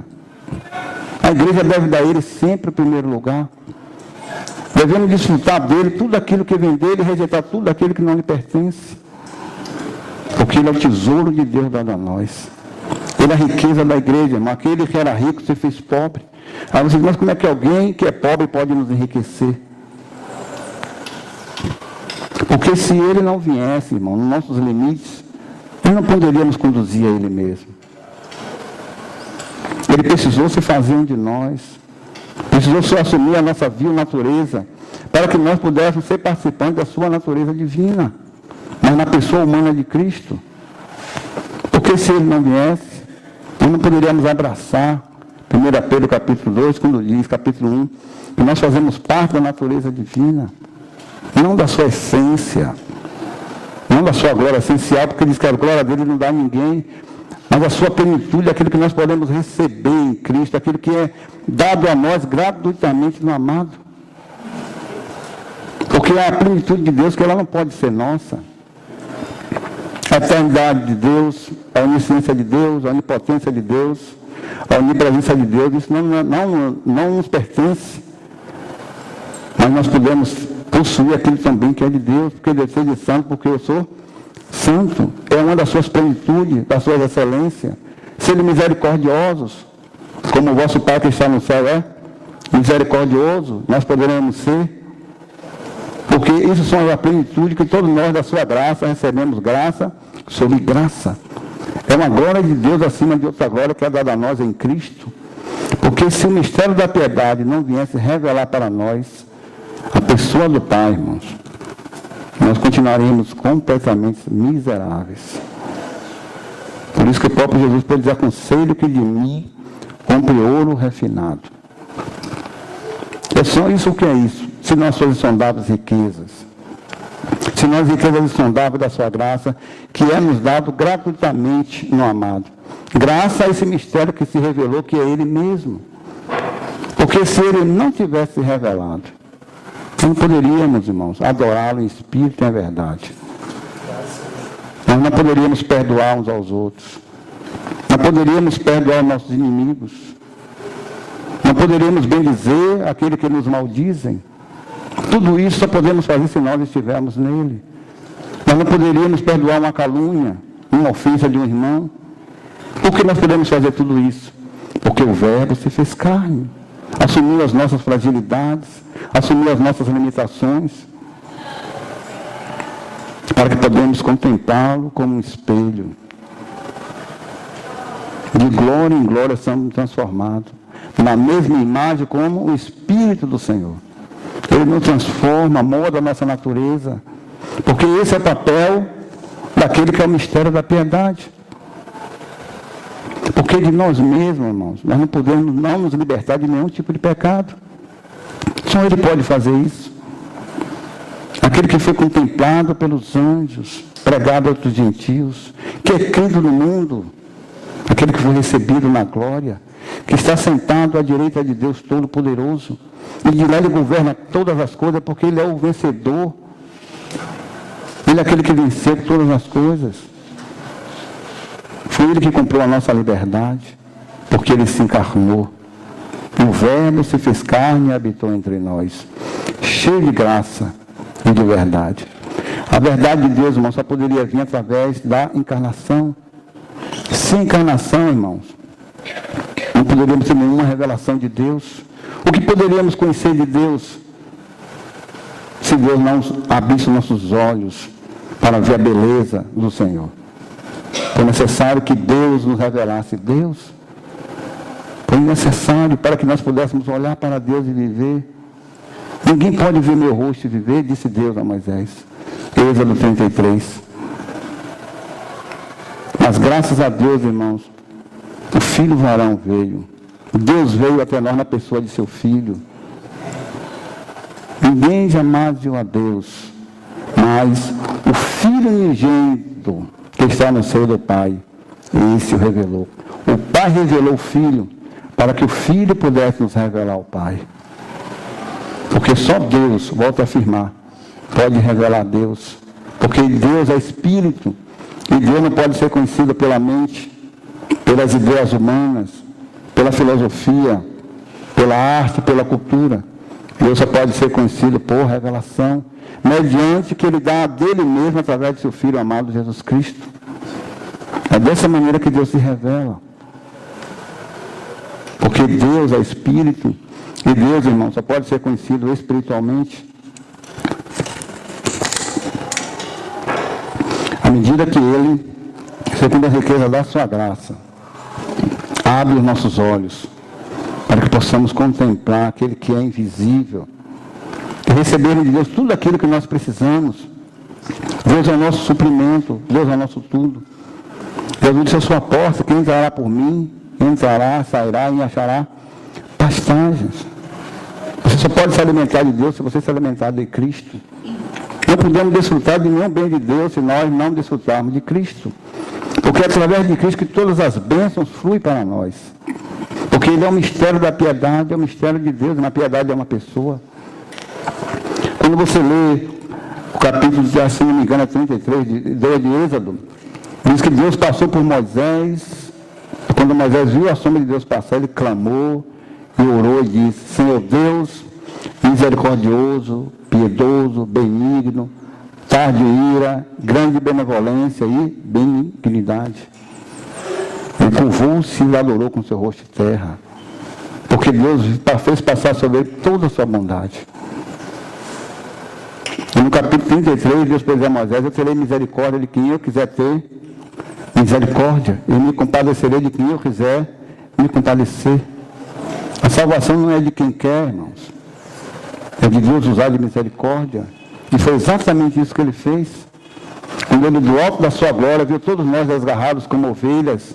A igreja deve dar a ele sempre o primeiro lugar. Devemos desfrutar dele tudo aquilo que vem dele e rejeitar tudo aquilo que não lhe pertence. Porque ele é o tesouro de Deus dado a nós. Ele é a riqueza da igreja, irmão. Aquele que era rico se fez pobre. Aí você diz, mas como é que alguém que é pobre pode nos enriquecer? Porque se ele não viesse, irmão, nos nossos limites, nós não poderíamos conduzir a ele mesmo. Ele precisou se fazer um de nós. Precisou se assumir a nossa vil natureza, para que nós pudéssemos ser participantes da sua natureza divina, mas na pessoa humana de Cristo. Porque se ele não viesse, nós não poderíamos abraçar 1 Pedro capítulo 2, quando diz, capítulo 1, que nós fazemos parte da natureza divina, não da sua essência, não da sua glória essencial, porque diz que a glória dele não dá a ninguém, mas a sua plenitude, aquilo que nós podemos receber em Cristo, aquilo que é dado a nós gratuitamente no amado. Porque a plenitude de Deus, que ela não pode ser nossa. A eternidade de Deus, a onisciência de Deus, a onipotência de Deus, a onipresença de Deus, isso não nos pertence. Mas nós podemos possuir aquilo também que é de Deus, porque Deus seja santo, porque eu sou santo. É uma das suas plenitudes, das suas excelências. Sede misericordiosos, como o vosso Pai que está no céu é misericordioso, nós poderemos ser. Porque isso são a plenitude que todos nós da sua graça recebemos graça sobre graça. É uma glória de Deus acima de outra glória que é dada a nós em Cristo. Porque se o mistério da piedade não viesse revelar para nós a pessoa do Pai, irmãos, nós continuaríamos completamente miseráveis. Por isso que o próprio Jesus pode dizer, aconselho que de mim compre ouro refinado. É só isso. O que é isso? Se nós somos insondáveis riquezas, se nós riquezas insondáveis da sua graça, que é nos dado gratuitamente no amado. Graças a esse mistério que se revelou, que é Ele mesmo. Porque se Ele não tivesse revelado, não poderíamos, irmãos, adorá-lo em espírito e em verdade. Nós não poderíamos perdoar uns aos outros. Não poderíamos perdoar nossos inimigos. Não poderíamos bendizer aquele que nos maldizem. Tudo isso só podemos fazer se nós estivermos nele. Nós não poderíamos perdoar uma calúnia, uma ofensa de um irmão. Por que nós podemos fazer tudo isso? Porque o Verbo se fez carne. Assumiu as nossas fragilidades, assumiu as nossas limitações, para que podemos contemplá-lo como um espelho. De glória em glória somos transformados, na mesma imagem como o Espírito do Senhor. Ele nos transforma, molda a nossa natureza, porque esse é o papel daquele que é o mistério da piedade. Porque de nós mesmos, irmãos, nós não podemos não nos libertar de nenhum tipo de pecado. Só Ele pode fazer isso. Aquele que foi contemplado pelos anjos, pregado aos gentios, que é crido no mundo, aquele que foi recebido na glória, que está sentado à direita de Deus Todo-Poderoso, e de lá Ele governa todas as coisas, porque Ele é o vencedor. Ele é aquele que venceu todas as coisas. Foi Ele que comprou a nossa liberdade, porque Ele se encarnou. O Verbo se fez carne e habitou entre nós, cheio de graça e de verdade. A verdade de Deus, irmãos, só poderia vir através da encarnação. Sem encarnação, irmãos, não poderíamos ter nenhuma revelação de Deus. O que poderíamos conhecer de Deus se Deus não abrisse nossos olhos para ver a beleza do Senhor? Foi necessário que Deus nos revelasse Deus. Foi necessário para que nós pudéssemos olhar para Deus e viver. Ninguém pode ver meu rosto e viver, disse Deus a Moisés. Êxodo 33. Mas graças a Deus, irmãos, o Filho varão veio. Deus veio até nós na pessoa de seu Filho. Ninguém jamais viu a Deus, mas o Filho unigênito que está no seio do Pai, esse o revelou. O Pai revelou o Filho para que o Filho pudesse nos revelar o Pai. Porque só Deus, volto a afirmar, pode revelar Deus. Porque Deus é Espírito. E Deus não pode ser conhecido pela mente, pelas ideias humanas, pela filosofia, pela arte, pela cultura. Deus só pode ser conhecido por revelação, mediante que Ele dá dele mesmo através de seu Filho amado Jesus Cristo. É dessa maneira que Deus se revela. Porque Deus é Espírito, e Deus, irmão, só pode ser conhecido espiritualmente. À medida que Ele, segundo a riqueza da sua graça, abre os nossos olhos, para que possamos contemplar aquele que é invisível, e receber de Deus tudo aquilo que nós precisamos. Deus é o nosso suprimento, Deus é o nosso tudo. Jesus disse a sua porta: quem entrará por mim, entrará, sairá e achará pastagens. Você só pode se alimentar de Deus se você se alimentar de Cristo. Não podemos desfrutar de nenhum bem de Deus se nós não desfrutarmos de Cristo. Porque é através de Cristo que todas as bênçãos fluem para nós. Porque Ele é o mistério da piedade, é o mistério de Deus, na piedade é uma pessoa. Quando você lê o capítulo, se não me engano, 33, de Êxodo, diz que Deus passou por Moisés. Quando Moisés viu a sombra de Deus passar, ele clamou e orou e disse: Senhor Deus, misericordioso, piedoso, benigno, tarde ira, grande benevolência e benignidade. Ele curvou-se e adorou com seu rosto de terra, porque Deus fez passar sobre ele toda a sua bondade. E no capítulo 33, Deus pôs a Moisés: eu terei misericórdia de quem eu quiser ter misericórdia, e me compadecerei de quem eu quiser me compadecer. A salvação não é de quem quer, irmãos, é de Deus usar de misericórdia. E foi exatamente isso que Ele fez. Quando Ele, do alto da sua glória, viu todos nós desgarrados como ovelhas,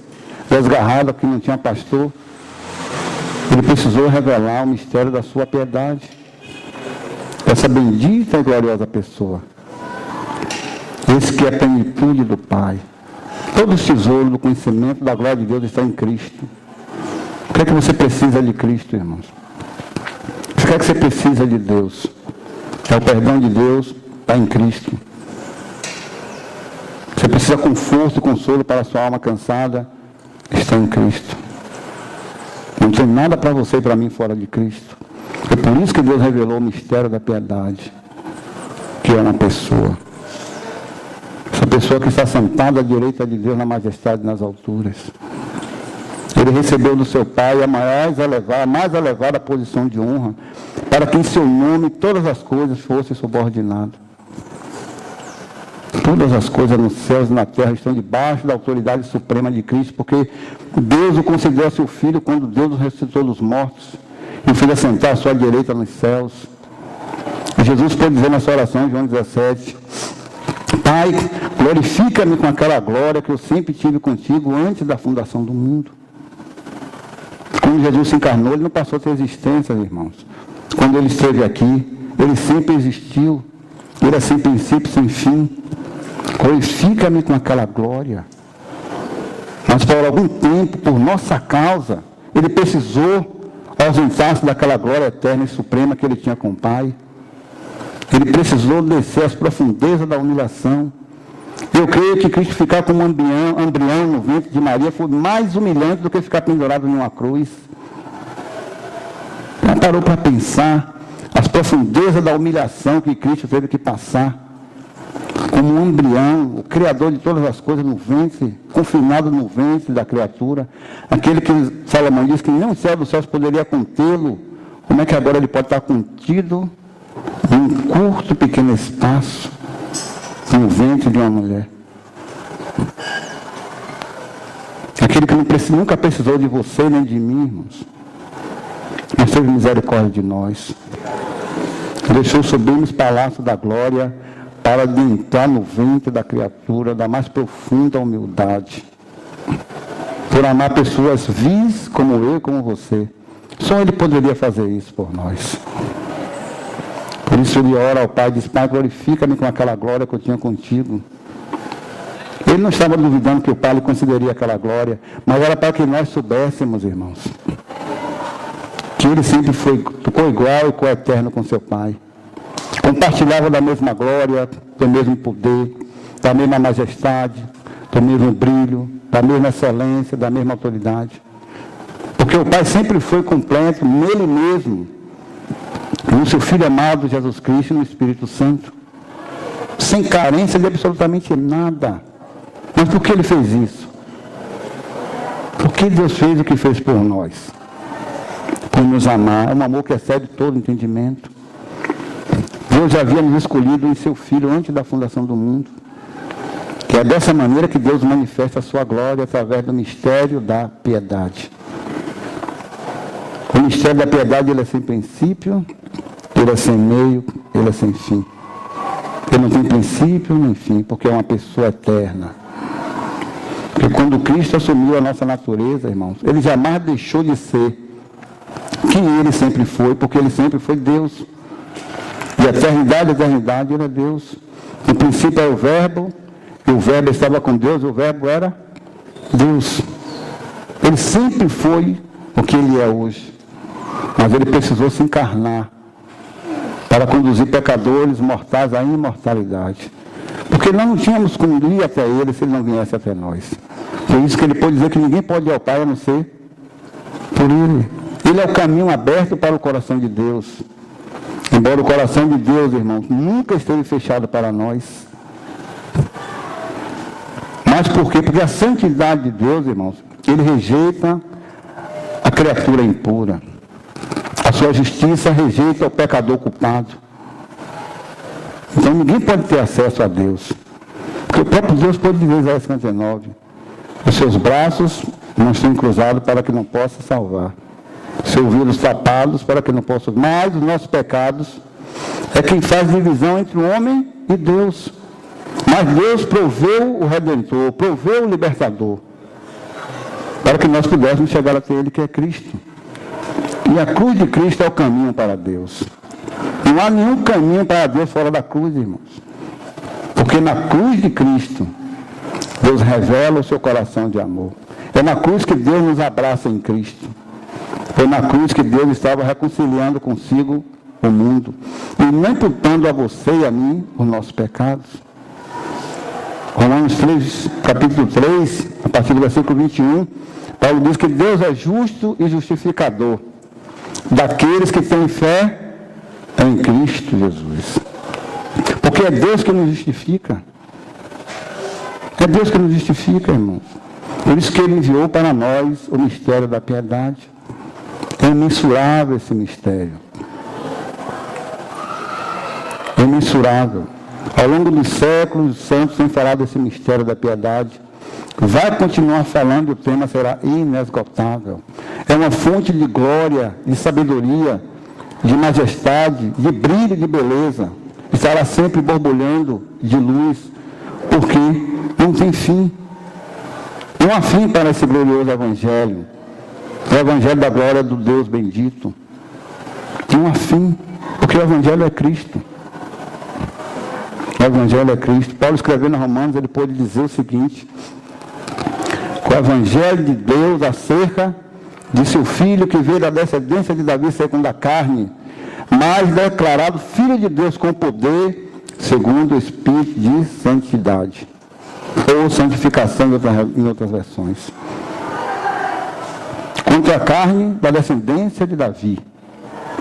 desgarrados que não tinha pastor, Ele precisou revelar o mistério da sua piedade. Essa bendita e gloriosa pessoa. Esse que é a plenitude do Pai. Todo o tesouro do conhecimento da glória de Deus está em Cristo. O que é que você precisa de Cristo, irmãos? O que é que você precisa de Deus? É o perdão de Deus, está em Cristo. Você precisa conforto e consolo para a sua alma cansada, está em Cristo. Não tem nada para você e para mim fora de Cristo. É por isso que Deus revelou o mistério da piedade, que é uma pessoa. Essa pessoa que está sentada à direita de Deus na majestade nas alturas. Ele recebeu do seu Pai a mais elevada posição de honra, para que em seu nome todas as coisas fossem subordinadas. Todas as coisas nos céus e na terra estão debaixo da autoridade suprema de Cristo, porque Deus o considerou seu Filho quando Deus o ressuscitou dos mortos, e o Filho assentar à sua direita nos céus. E Jesus pode dizer na sua oração, João 17, Pai, glorifica-me com aquela glória que eu sempre tive contigo antes da fundação do mundo. Quando Jesus se encarnou, Ele não passou a ter existência, irmãos. Quando Ele esteve aqui, Ele sempre existiu. Ele é sem princípio, sem fim. Glorifica-me com aquela glória. Mas por algum tempo, por nossa causa, Ele precisou ausentar-se daquela glória eterna e suprema que Ele tinha com o Pai. Ele precisou descer às profundezas da humilhação. Eu creio que Cristo ficar como um embrião no ventre de Maria foi mais humilhante do que ficar pendurado numa cruz. Já parou para pensar as profundezas da humilhação que Cristo teve que passar? Como um embrião, o Criador de todas as coisas no ventre, confinado no ventre da criatura, aquele que Salomão diz que nem o céu dos céus poderia contê-lo, como é que agora ele pode estar contido em um curto, pequeno espaço, no ventre de uma mulher? Aquele que nunca precisou de você nem de mim, irmãos, mas teve misericórdia de nós. Deixou subir nos palácios da glória para adentrar no ventre da criatura da mais profunda humildade. Por amar pessoas vis como eu e como você. Só Ele poderia fazer isso por nós. Por isso ele ora ao Pai e diz: Pai, glorifica-me com aquela glória que eu tinha contigo. Ele não estava duvidando que o Pai lhe concederia aquela glória, mas era para que nós soubéssemos, irmãos, que ele sempre ficou igual e coeterno com seu Pai. Compartilhava da mesma glória, do mesmo poder, da mesma majestade, do mesmo brilho, da mesma excelência, da mesma autoridade. Porque o Pai sempre foi completo nele mesmo, no seu Filho amado Jesus Cristo e no Espírito Santo, sem carência de absolutamente nada. Mas por que ele fez isso? Por que Deus fez o que fez por nós? Por nos amar. É um amor que excede todo entendimento. Deus já havia nos escolhido em seu Filho antes da fundação do mundo. Que é dessa maneira que Deus manifesta a sua glória através do mistério da piedade. O mistério da piedade, ele é sem princípio, ele é sem meio, ele é sem fim. Ele não tem princípio nem fim, porque é uma pessoa eterna. Porque quando Cristo assumiu a nossa natureza, irmãos, ele jamais deixou de ser quem ele sempre foi, porque ele sempre foi Deus. De eternidade a eternidade, ele é Deus. No princípio é o Verbo, e o Verbo estava com Deus, e o Verbo era Deus. Ele sempre foi o que ele é hoje. Mas ele precisou se encarnar para conduzir pecadores mortais à imortalidade. Porque nós não tínhamos como ir até ele se ele não viesse até nós. Por isso que ele pode dizer que ninguém pode ir ao Pai a não ser por ele. Ele é o caminho aberto para o coração de Deus. Embora o coração de Deus, irmãos, nunca esteve fechado para nós. Mas por quê? Porque a santidade de Deus, irmãos, ele rejeita a criatura impura. A sua justiça rejeita o pecador culpado. Então ninguém pode ter acesso a Deus. Porque o próprio Deus pode dizer, Isaías 59, os seus braços não estão cruzados para que não possa salvar. Seus ouvidos tapados para que não possa. Mas os nossos pecados é quem faz divisão entre o homem e Deus. Mas Deus proveu o Redentor, proveu o Libertador, para que nós pudéssemos chegar até Ele, que é Cristo. E a cruz de Cristo é o caminho para Deus. Não há nenhum caminho para Deus fora da cruz, irmãos. Porque na cruz de Cristo, Deus revela o seu coração de amor. É na cruz que Deus nos abraça em Cristo. Foi na cruz que Deus estava reconciliando consigo o mundo. E não imputando a você e a mim os nossos pecados. Romanos 3, capítulo 3, a partir do versículo 21, Paulo diz que Deus é justo e justificador daqueles que têm fé em Cristo Jesus. Porque é Deus que nos justifica. É Deus que nos justifica, irmãos. Por isso que Ele enviou para nós o mistério da piedade. É imensurável esse mistério. É imensurável. Ao longo dos séculos, os santos têm falado desse mistério da piedade. Vai continuar falando e o tema será inesgotável. É uma fonte de glória, de sabedoria, de majestade, de brilho e de beleza. Estará sempre borbulhando de luz, porque não tem fim. Não há fim para esse glorioso Evangelho. O Evangelho da glória do Deus bendito. Não há fim, porque o Evangelho é Cristo. O Evangelho é Cristo. Paulo escrevendo em Romanos, ele pôde dizer o seguinte: o Evangelho de Deus acerca de seu Filho, que veio da descendência de Davi segundo a carne, mas declarado Filho de Deus com poder, segundo o Espírito de santidade. Ou santificação em outras versões. Contra a carne da descendência de Davi.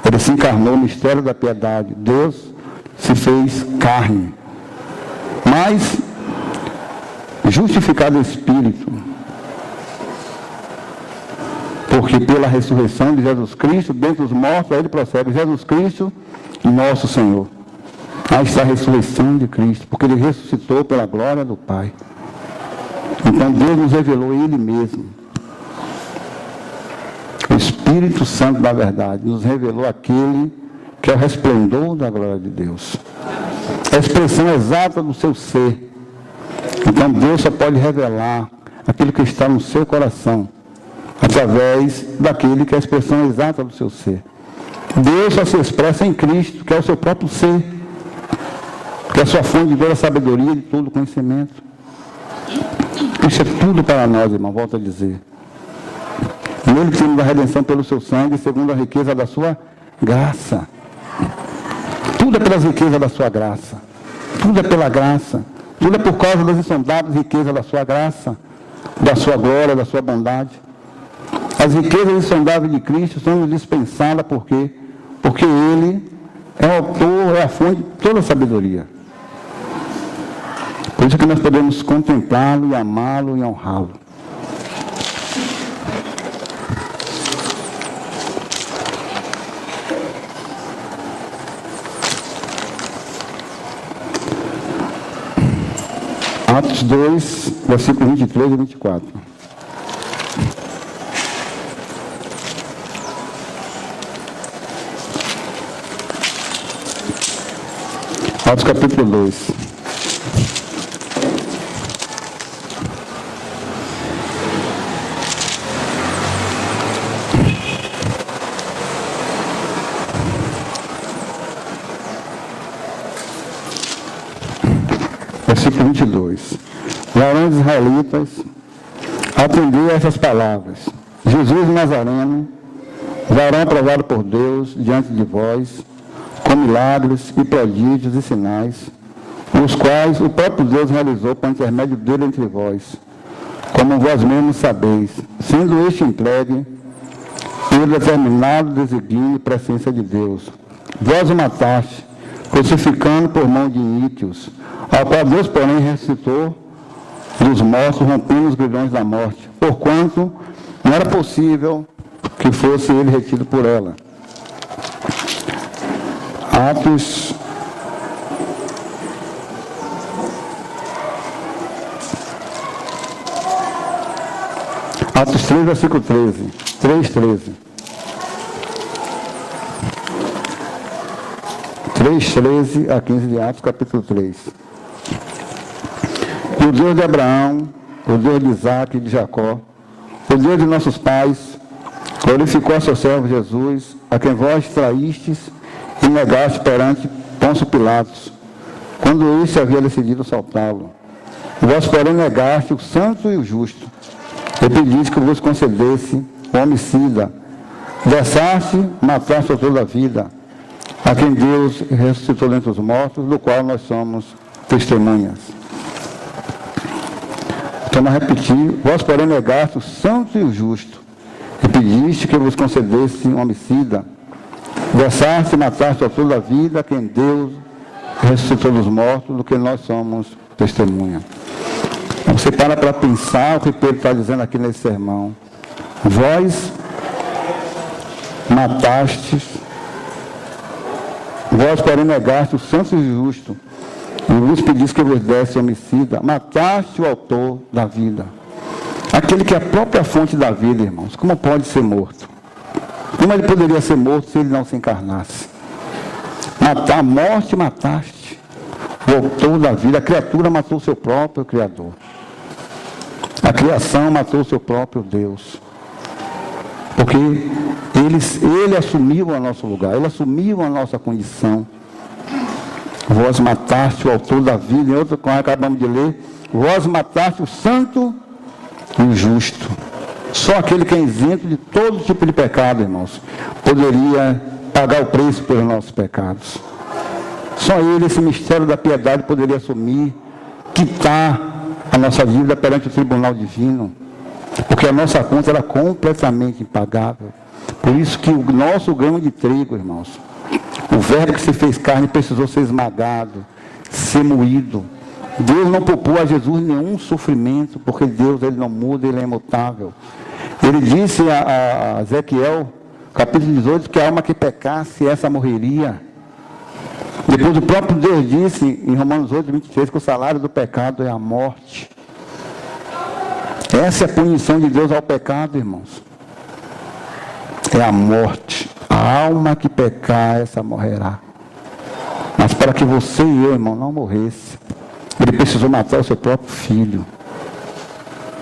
Ele se encarnou no mistério da piedade. Deus se fez carne. Mas, justificado o Espírito, por Porque pela ressurreição de Jesus Cristo, dentre os mortos, aí ele prossegue, Jesus Cristo, nosso Senhor. Aí está a ressurreição de Cristo, porque ele ressuscitou pela glória do Pai. Então Deus nos revelou Ele mesmo. O Espírito Santo da verdade nos revelou aquele que é o resplendor da glória de Deus. A expressão exata do seu ser. Então Deus só pode revelar aquilo que está no seu coração, através daquele que é a expressão exata do seu ser. Deus só se expressa em Cristo, que é o seu próprio ser, que é a sua fonte de toda a sabedoria e de todo o conhecimento. Isso é tudo para nós, irmão, volto a dizer. Nele temos a redenção pelo seu sangue, segundo a riqueza da sua graça. Tudo é pelas riquezas da sua graça. Tudo é pela graça. Tudo é por causa das insondáveis riquezas da sua graça, da sua glória, da sua bondade. As riquezas insondáveis de Cristo são dispensadas por quê? Porque Ele é o autor, é a fonte de toda a sabedoria. Por isso que nós podemos contemplá-lo e amá-lo e honrá-lo. Atos 2, versículos 23 e 24. Atos capítulo 2. Versículo 22. Varões israelitas, atendei a essas palavras. Jesus Nazareno, varão aprovado por Deus diante de vós, com milagres e prodígios e sinais, os quais o próprio Deus realizou por intermédio dele entre vós, como vós mesmos sabeis, sendo este entregue pelo determinado desígnio e presença de Deus. Vós o mataste, crucificando por mão de ímpios, ao qual Deus, porém, ressuscitou dos mortos, rompendo os grilhões da morte, porquanto não era possível que fosse ele retido por ela. Atos 3, versículo 13. 3:13. 3:13 a 15 de Atos, capítulo 3. E o Deus de Abraão, o Deus de Isaac e de Jacó, o Deus de nossos pais, glorificou a seu servo Jesus, a quem vós traístes e negaste perante Pôncio Pilatos, quando este havia decidido soltá-lo. Vós, porém, negaste o santo e o justo, e pediste que vos concedesse o homicida, vexaste, mataste a toda a vida, a quem Deus ressuscitou dentre os mortos, do qual nós somos testemunhas. Então, a repetir, vós, porém, negaste o santo e o justo, e pediste que vos concedesse um homicida, vexaste e mataste a toda a vida, a quem Deus ressuscitou dos mortos, do que nós somos testemunha. Então, você para pensar o que Pedro está dizendo aqui nesse sermão. Vós matastes, vós, porém, negaste o santo e justo, e vos pediste que vos desse homicida, mataste o autor da vida. Aquele que é a própria fonte da vida, irmãos. Como pode ser morto? Como ele poderia ser morto se ele não se encarnasse? Matar a morte, mataste. O autor da vida. A criatura matou o seu próprio Criador. A criação matou o seu próprio Deus. Porque ele assumiu o nosso lugar. Ele assumiu a nossa condição. Vós mataste o autor da vida. Em outro, como acabamos de ler, vós mataste o santo e o justo. Só aquele que é isento de todo tipo de pecado, irmãos, poderia pagar o preço pelos nossos pecados. Só ele, esse mistério da piedade, poderia assumir, quitar a nossa dívida perante o tribunal divino, porque a nossa conta era completamente impagável. Por isso que o nosso grão de trigo, irmãos, o verbo que se fez carne precisou ser esmagado, ser moído. Deus não poupou a Jesus nenhum sofrimento, porque Deus, ele não muda, ele é imutável. Ele disse a Ezequiel, capítulo 18, que a alma que pecasse, essa morreria. Depois o próprio Deus disse em Romanos 8, 23, que o salário do pecado é a morte. Essa é a punição de Deus ao pecado, irmãos. É a morte. A alma que pecar, essa morrerá. Mas para que você e eu, irmão, não morresse, ele precisou matar o seu próprio filho.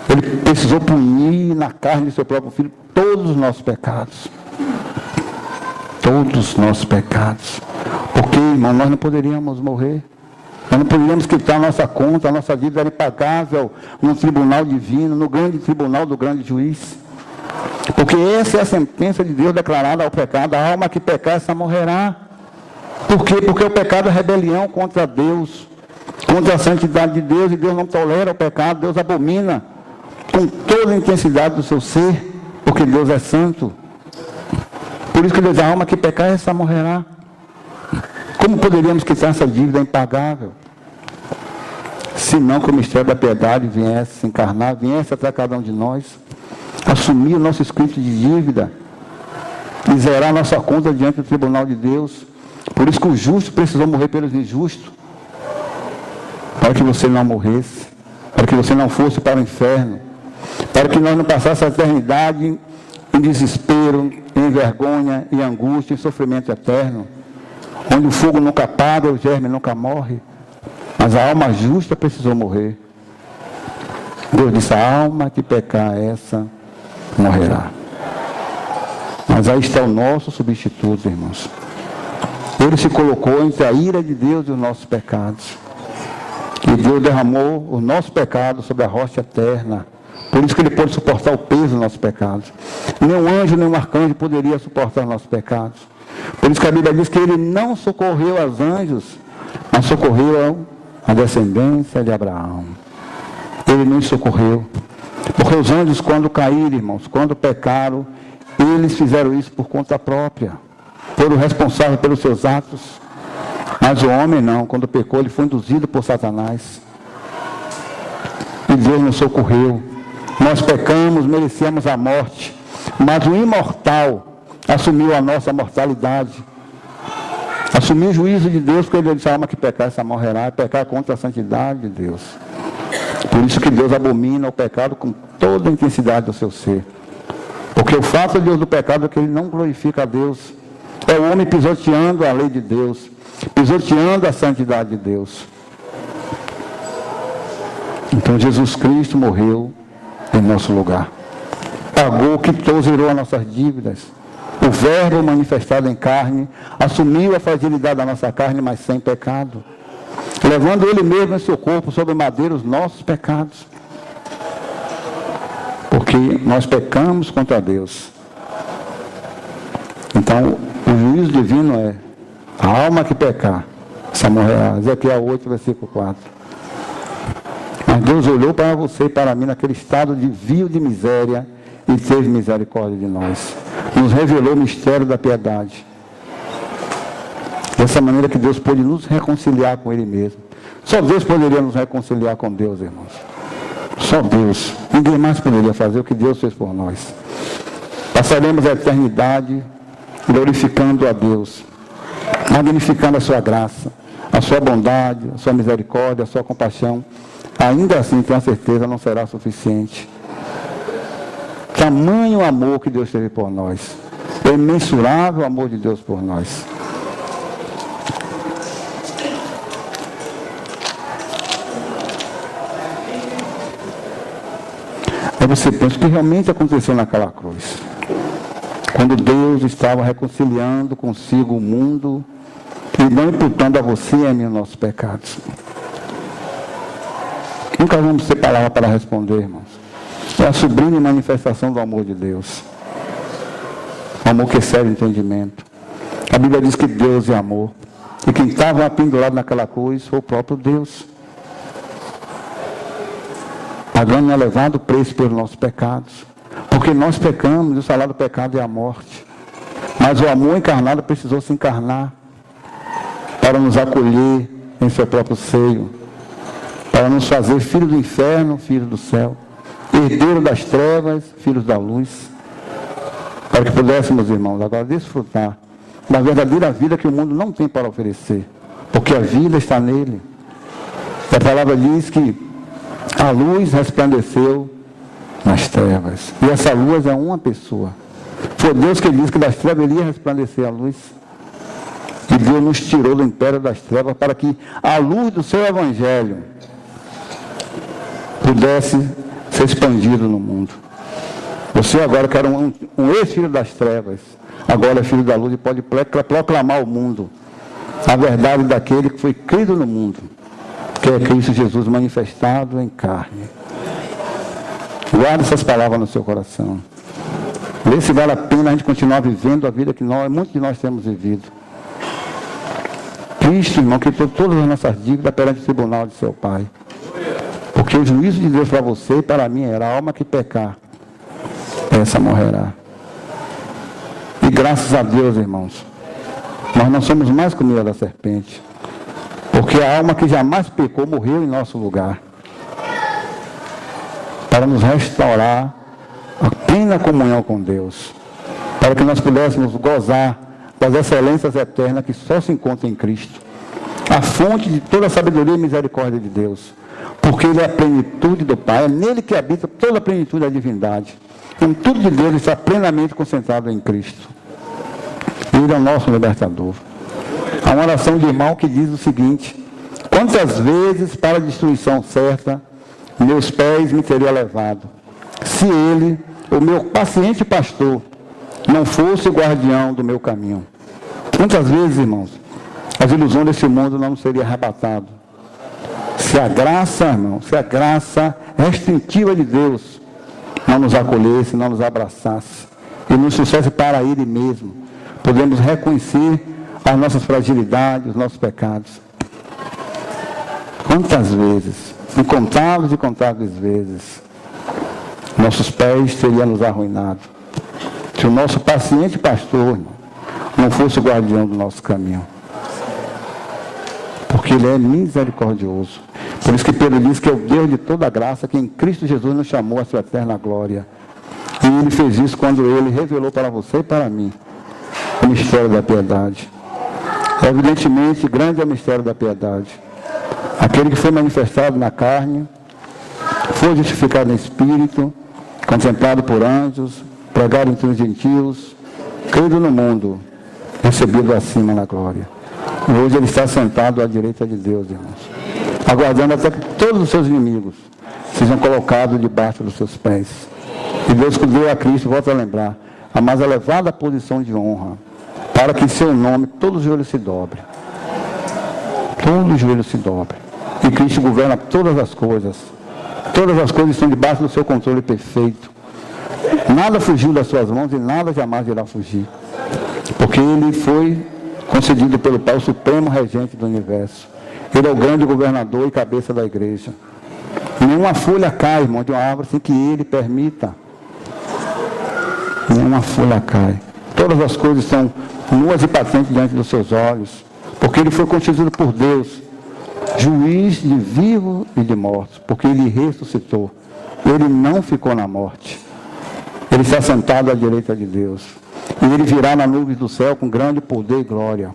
Ele precisou punir na carne do seu próprio filho todos os nossos pecados. Todos os nossos pecados. Porque, irmão, nós não poderíamos morrer. Nós não poderíamos quitar a nossa conta, a nossa dívida era impagável no tribunal divino, no grande tribunal do grande juiz. Porque essa é a sentença de Deus declarada ao pecado. A alma que pecar, essa morrerá. Por quê? Porque o pecado é rebelião contra Deus, contra a santidade de Deus, e Deus não tolera o pecado, Deus abomina com toda a intensidade do seu ser, porque Deus é santo. Por isso que Deus, a alma que pecar, essa morrerá. Como poderíamos quitar essa dívida impagável? Se não que o mistério da piedade viesse se encarnar, viesse até cada um de nós, assumir o nosso escrito de dívida e zerar nossa conta diante do tribunal de Deus. Por isso que o justo precisou morrer pelos injustos, para que você não morresse, para que você não fosse para o inferno, para que nós não passássemos a eternidade em desespero, em vergonha, em angústia, em sofrimento eterno, onde o fogo nunca apaga, o germe nunca morre, mas a alma justa precisou morrer. Deus disse, a alma que pecar, essa morrerá. Mas aí está o nosso substituto, irmãos. Ele se colocou entre a ira de Deus e os nossos pecados. E Deus derramou o nosso pecado sobre a rocha eterna. Por isso que ele pôde suportar o peso dos nossos pecados. Nenhum anjo, nenhum arcanjo poderia suportar os nossos pecados. Por isso que a Bíblia diz que ele não socorreu aos anjos, mas socorreu a descendência de Abraão. Ele nos socorreu. Porque os anjos, quando caíram, irmãos, quando pecaram, eles fizeram isso por conta própria. Foram responsáveis pelos seus atos. Mas o homem não, quando pecou, ele foi induzido por Satanás. E Deus nos socorreu. Nós pecamos, merecíamos a morte. Mas o imortal assumiu a nossa mortalidade. Assumiu o juízo de Deus, porque ele disse, a alma que pecar, essa morrerá. É pecar contra a santidade de Deus. Por isso que Deus abomina o pecado com toda a intensidade do seu ser. Porque o fato de Deus do pecado é que ele não glorifica a Deus. É o homem pisoteando a lei de Deus, pisoteando a santidade de Deus. Então Jesus Cristo morreu em nosso lugar. Pagou, quitou, zerou as nossas dívidas. O verbo manifestado em carne, assumiu a fragilidade da nossa carne, mas sem pecado. Levando ele mesmo em seu corpo sobre madeira os nossos pecados. Porque nós pecamos contra Deus. Então, o juízo divino é a alma que pecar, essa morrerá. Ezequiel 8, versículo 4. Mas Deus olhou para você e para mim naquele estado de vil de miséria e teve misericórdia de nós. Nos revelou o mistério da piedade. Dessa maneira que Deus pôde nos reconciliar com Ele mesmo. Só Deus poderia nos reconciliar com Deus, irmãos. Só Deus. Ninguém mais poderia fazer o que Deus fez por nós. Passaremos a eternidade glorificando a Deus, magnificando a sua graça, a sua bondade, a sua misericórdia, a sua compaixão. Ainda assim, tenho a certeza, não será suficiente. Tamanho amor que Deus teve por nós. É imensurável o amor de Deus por nós. Aí você pensa o que realmente aconteceu naquela cruz. Quando Deus estava reconciliando consigo o mundo e não imputando a você e a mim os nossos pecados. Nunca vamos ter palavra para responder, irmãos. É a sublime manifestação do amor de Deus. O amor que excede o entendimento. A Bíblia diz que Deus é amor. E quem estava pendurado naquela cruz foi o próprio Deus. Pagando um elevado preço pelos nossos pecados. Porque nós pecamos e o salário do pecado é a morte. Mas o amor encarnado precisou se encarnar para nos acolher em seu próprio seio. Para nos fazer filho do inferno, filho do céu. herdeiro das trevas, filhos da luz, para que pudéssemos, irmãos, agora desfrutar da verdadeira vida que o mundo não tem para oferecer, porque a vida está nele. E a palavra diz que a luz resplandeceu nas trevas, e essa luz é uma pessoa. Foi Deus que disse que das trevas ele ia resplandecer a luz. E Deus nos tirou do império das trevas para que a luz do seu evangelho pudesse ser expandido no mundo. Você agora que era um ex-filho das trevas, agora é filho da luz e pode proclamar ao mundo a verdade daquele que foi crido no mundo, que é Cristo Jesus manifestado em carne. Guarde essas palavras no seu coração. Vê se vale a pena a gente continuar vivendo a vida que muitos de nós temos vivido. Cristo, irmão, quitou todas as nossas dívidas perante o tribunal de seu Pai. Porque o juízo de Deus para você e para mim era: a alma que pecar, essa morrerá. E graças a Deus, irmãos, nós não somos mais como da serpente. Porque a alma que jamais pecou morreu em nosso lugar, para nos restaurar a plena comunhão com Deus, para que nós pudéssemos gozar das excelências eternas que só se encontram em Cristo, a fonte de toda a sabedoria e misericórdia de Deus, porque Ele é a plenitude do Pai, é nele que habita toda a plenitude da divindade. Então tudo de Deus está plenamente concentrado em Cristo. Ele é o nosso libertador. Há uma oração de irmão que diz o seguinte: quantas vezes para a destruição certa meus pés me teria levado, se Ele, o meu paciente pastor, não fosse o guardião do meu caminho. Quantas vezes, irmãos, as ilusões desse mundo não nos seriam arrebatadas, se a graça, irmão, se a graça restritiva de Deus não nos acolhesse, não nos abraçasse e nos trouxesse para Ele mesmo, podemos reconhecer as nossas fragilidades, os nossos pecados. Quantas vezes, incontáveis e contáveis vezes, nossos pés teriam nos arruinado, se o nosso paciente pastor não fosse o guardião do nosso caminho. Porque Ele é misericordioso. Por isso que Pedro diz que é o Deus de toda graça, que em Cristo Jesus nos chamou à sua eterna glória. E Ele fez isso quando Ele revelou para você e para mim o mistério da piedade. Evidentemente, grande é o mistério da piedade. Aquele que foi manifestado na carne, foi justificado em espírito, contemplado por anjos, pregado entre os gentios, crido no mundo, recebido acima na glória. E hoje Ele está sentado à direita de Deus, irmãos, aguardando até que todos os seus inimigos sejam colocados debaixo dos seus pés. E Deus que deu a Cristo, volta a lembrar, a mais elevada posição de honra, para que em seu nome todo o joelho se dobre. Todo o joelho se dobre. E Cristo governa todas as coisas. Todas as coisas estão debaixo do seu controle perfeito. Nada fugiu das suas mãos e nada jamais irá fugir. Porque Ele foi concedido pelo Pai, o supremo regente do universo. Ele é o grande governador e cabeça da igreja. Nenhuma folha cai, irmão, de uma árvore sem que Ele permita. Nenhuma folha cai. Todas as coisas estão nuas e patentes diante dos seus olhos. Porque Ele foi constituído por Deus, juiz de vivos e de mortos. Porque Ele ressuscitou. Ele não ficou na morte. Ele está sentado à direita de Deus. E Ele virá na nuvem do céu com grande poder e glória,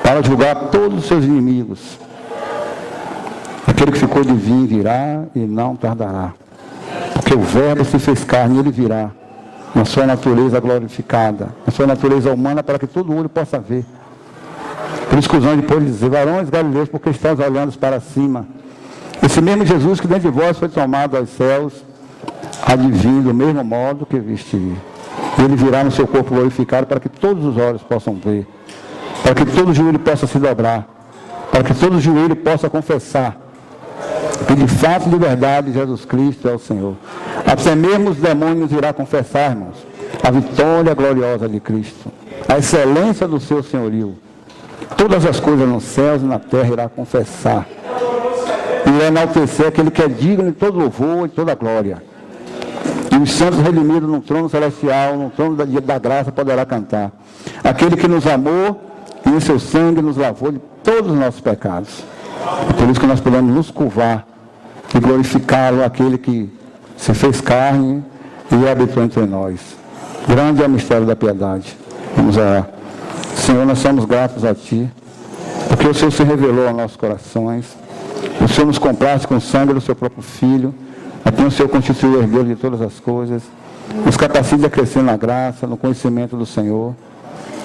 para julgar todos os seus inimigos. Aquele que ficou de vir virá e não tardará. Porque o Verbo se fez carne e Ele virá na sua natureza glorificada, na sua natureza humana, para que todo olho possa ver. Por isso que os anjos podem dizer: varões galileus, porque estáis olhando para cima. Esse mesmo Jesus que dentro de vós foi tomado aos céus, há de vir do mesmo modo que viste ir. Ele virá no seu corpo glorificado, para que todos os olhos possam ver, para que todo joelho possa se dobrar, para que todo joelho possa confessar que de fato, de verdade, Jesus Cristo é o Senhor. Até mesmo os demônios irá confessar, irmãos, a vitória gloriosa de Cristo, a excelência do seu senhorio. Todas as coisas nos céus e na terra irá confessar e enaltecer aquele que é digno de todo louvor e toda glória. E os santos redimidos no trono celestial, no trono da graça, poderá cantar: aquele que nos amou e em seu sangue nos lavou de todos os nossos pecados. É por isso que nós podemos nos curvar e glorificá-lo, aquele que se fez carne e habitou entre nós. Grande é o mistério da piedade. Vamos orar. Senhor, nós somos gratos a Ti, porque o Senhor se revelou aos nossos corações. O Senhor nos compraste com o sangue do Seu próprio Filho, a quem o Senhor constituiu o herdeiro de todas as coisas. Nos capacite a crescer na graça, no conhecimento do Senhor.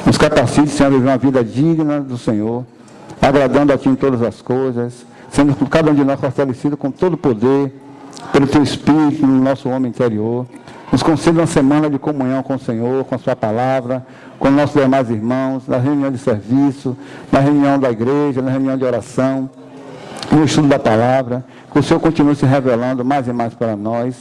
Nos capacite, Senhor, a viver uma vida digna do Senhor, agradando a Ti em todas as coisas, sendo cada um de nós fortalecido com todo o poder, pelo Teu Espírito, no nosso homem interior. Nos conceda uma semana de comunhão com o Senhor, com a Sua palavra, com nossos demais irmãos, na reunião de serviço, na reunião da igreja, na reunião de oração, no estudo da palavra. Que o Senhor continue se revelando mais e mais para nós,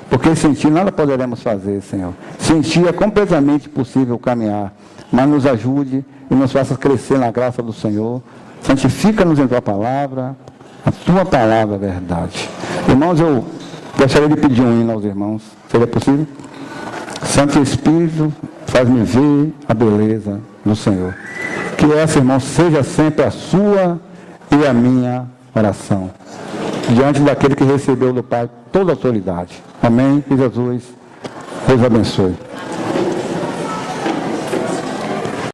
porque sem Ti nada poderemos fazer, Senhor. Sem Ti é completamente possível caminhar, mas nos ajude e nos faça crescer na graça do Senhor. Santifica-nos em Tua palavra, a Tua palavra é verdade. Irmãos, eu gostaria de pedir um hino aos irmãos. Seria possível? Santo Espírito, faz-me ver a beleza do Senhor. Que essa, irmão, seja sempre a sua e a minha oração, diante daquele que recebeu do Pai toda a autoridade. Amém? Que Jesus os abençoe.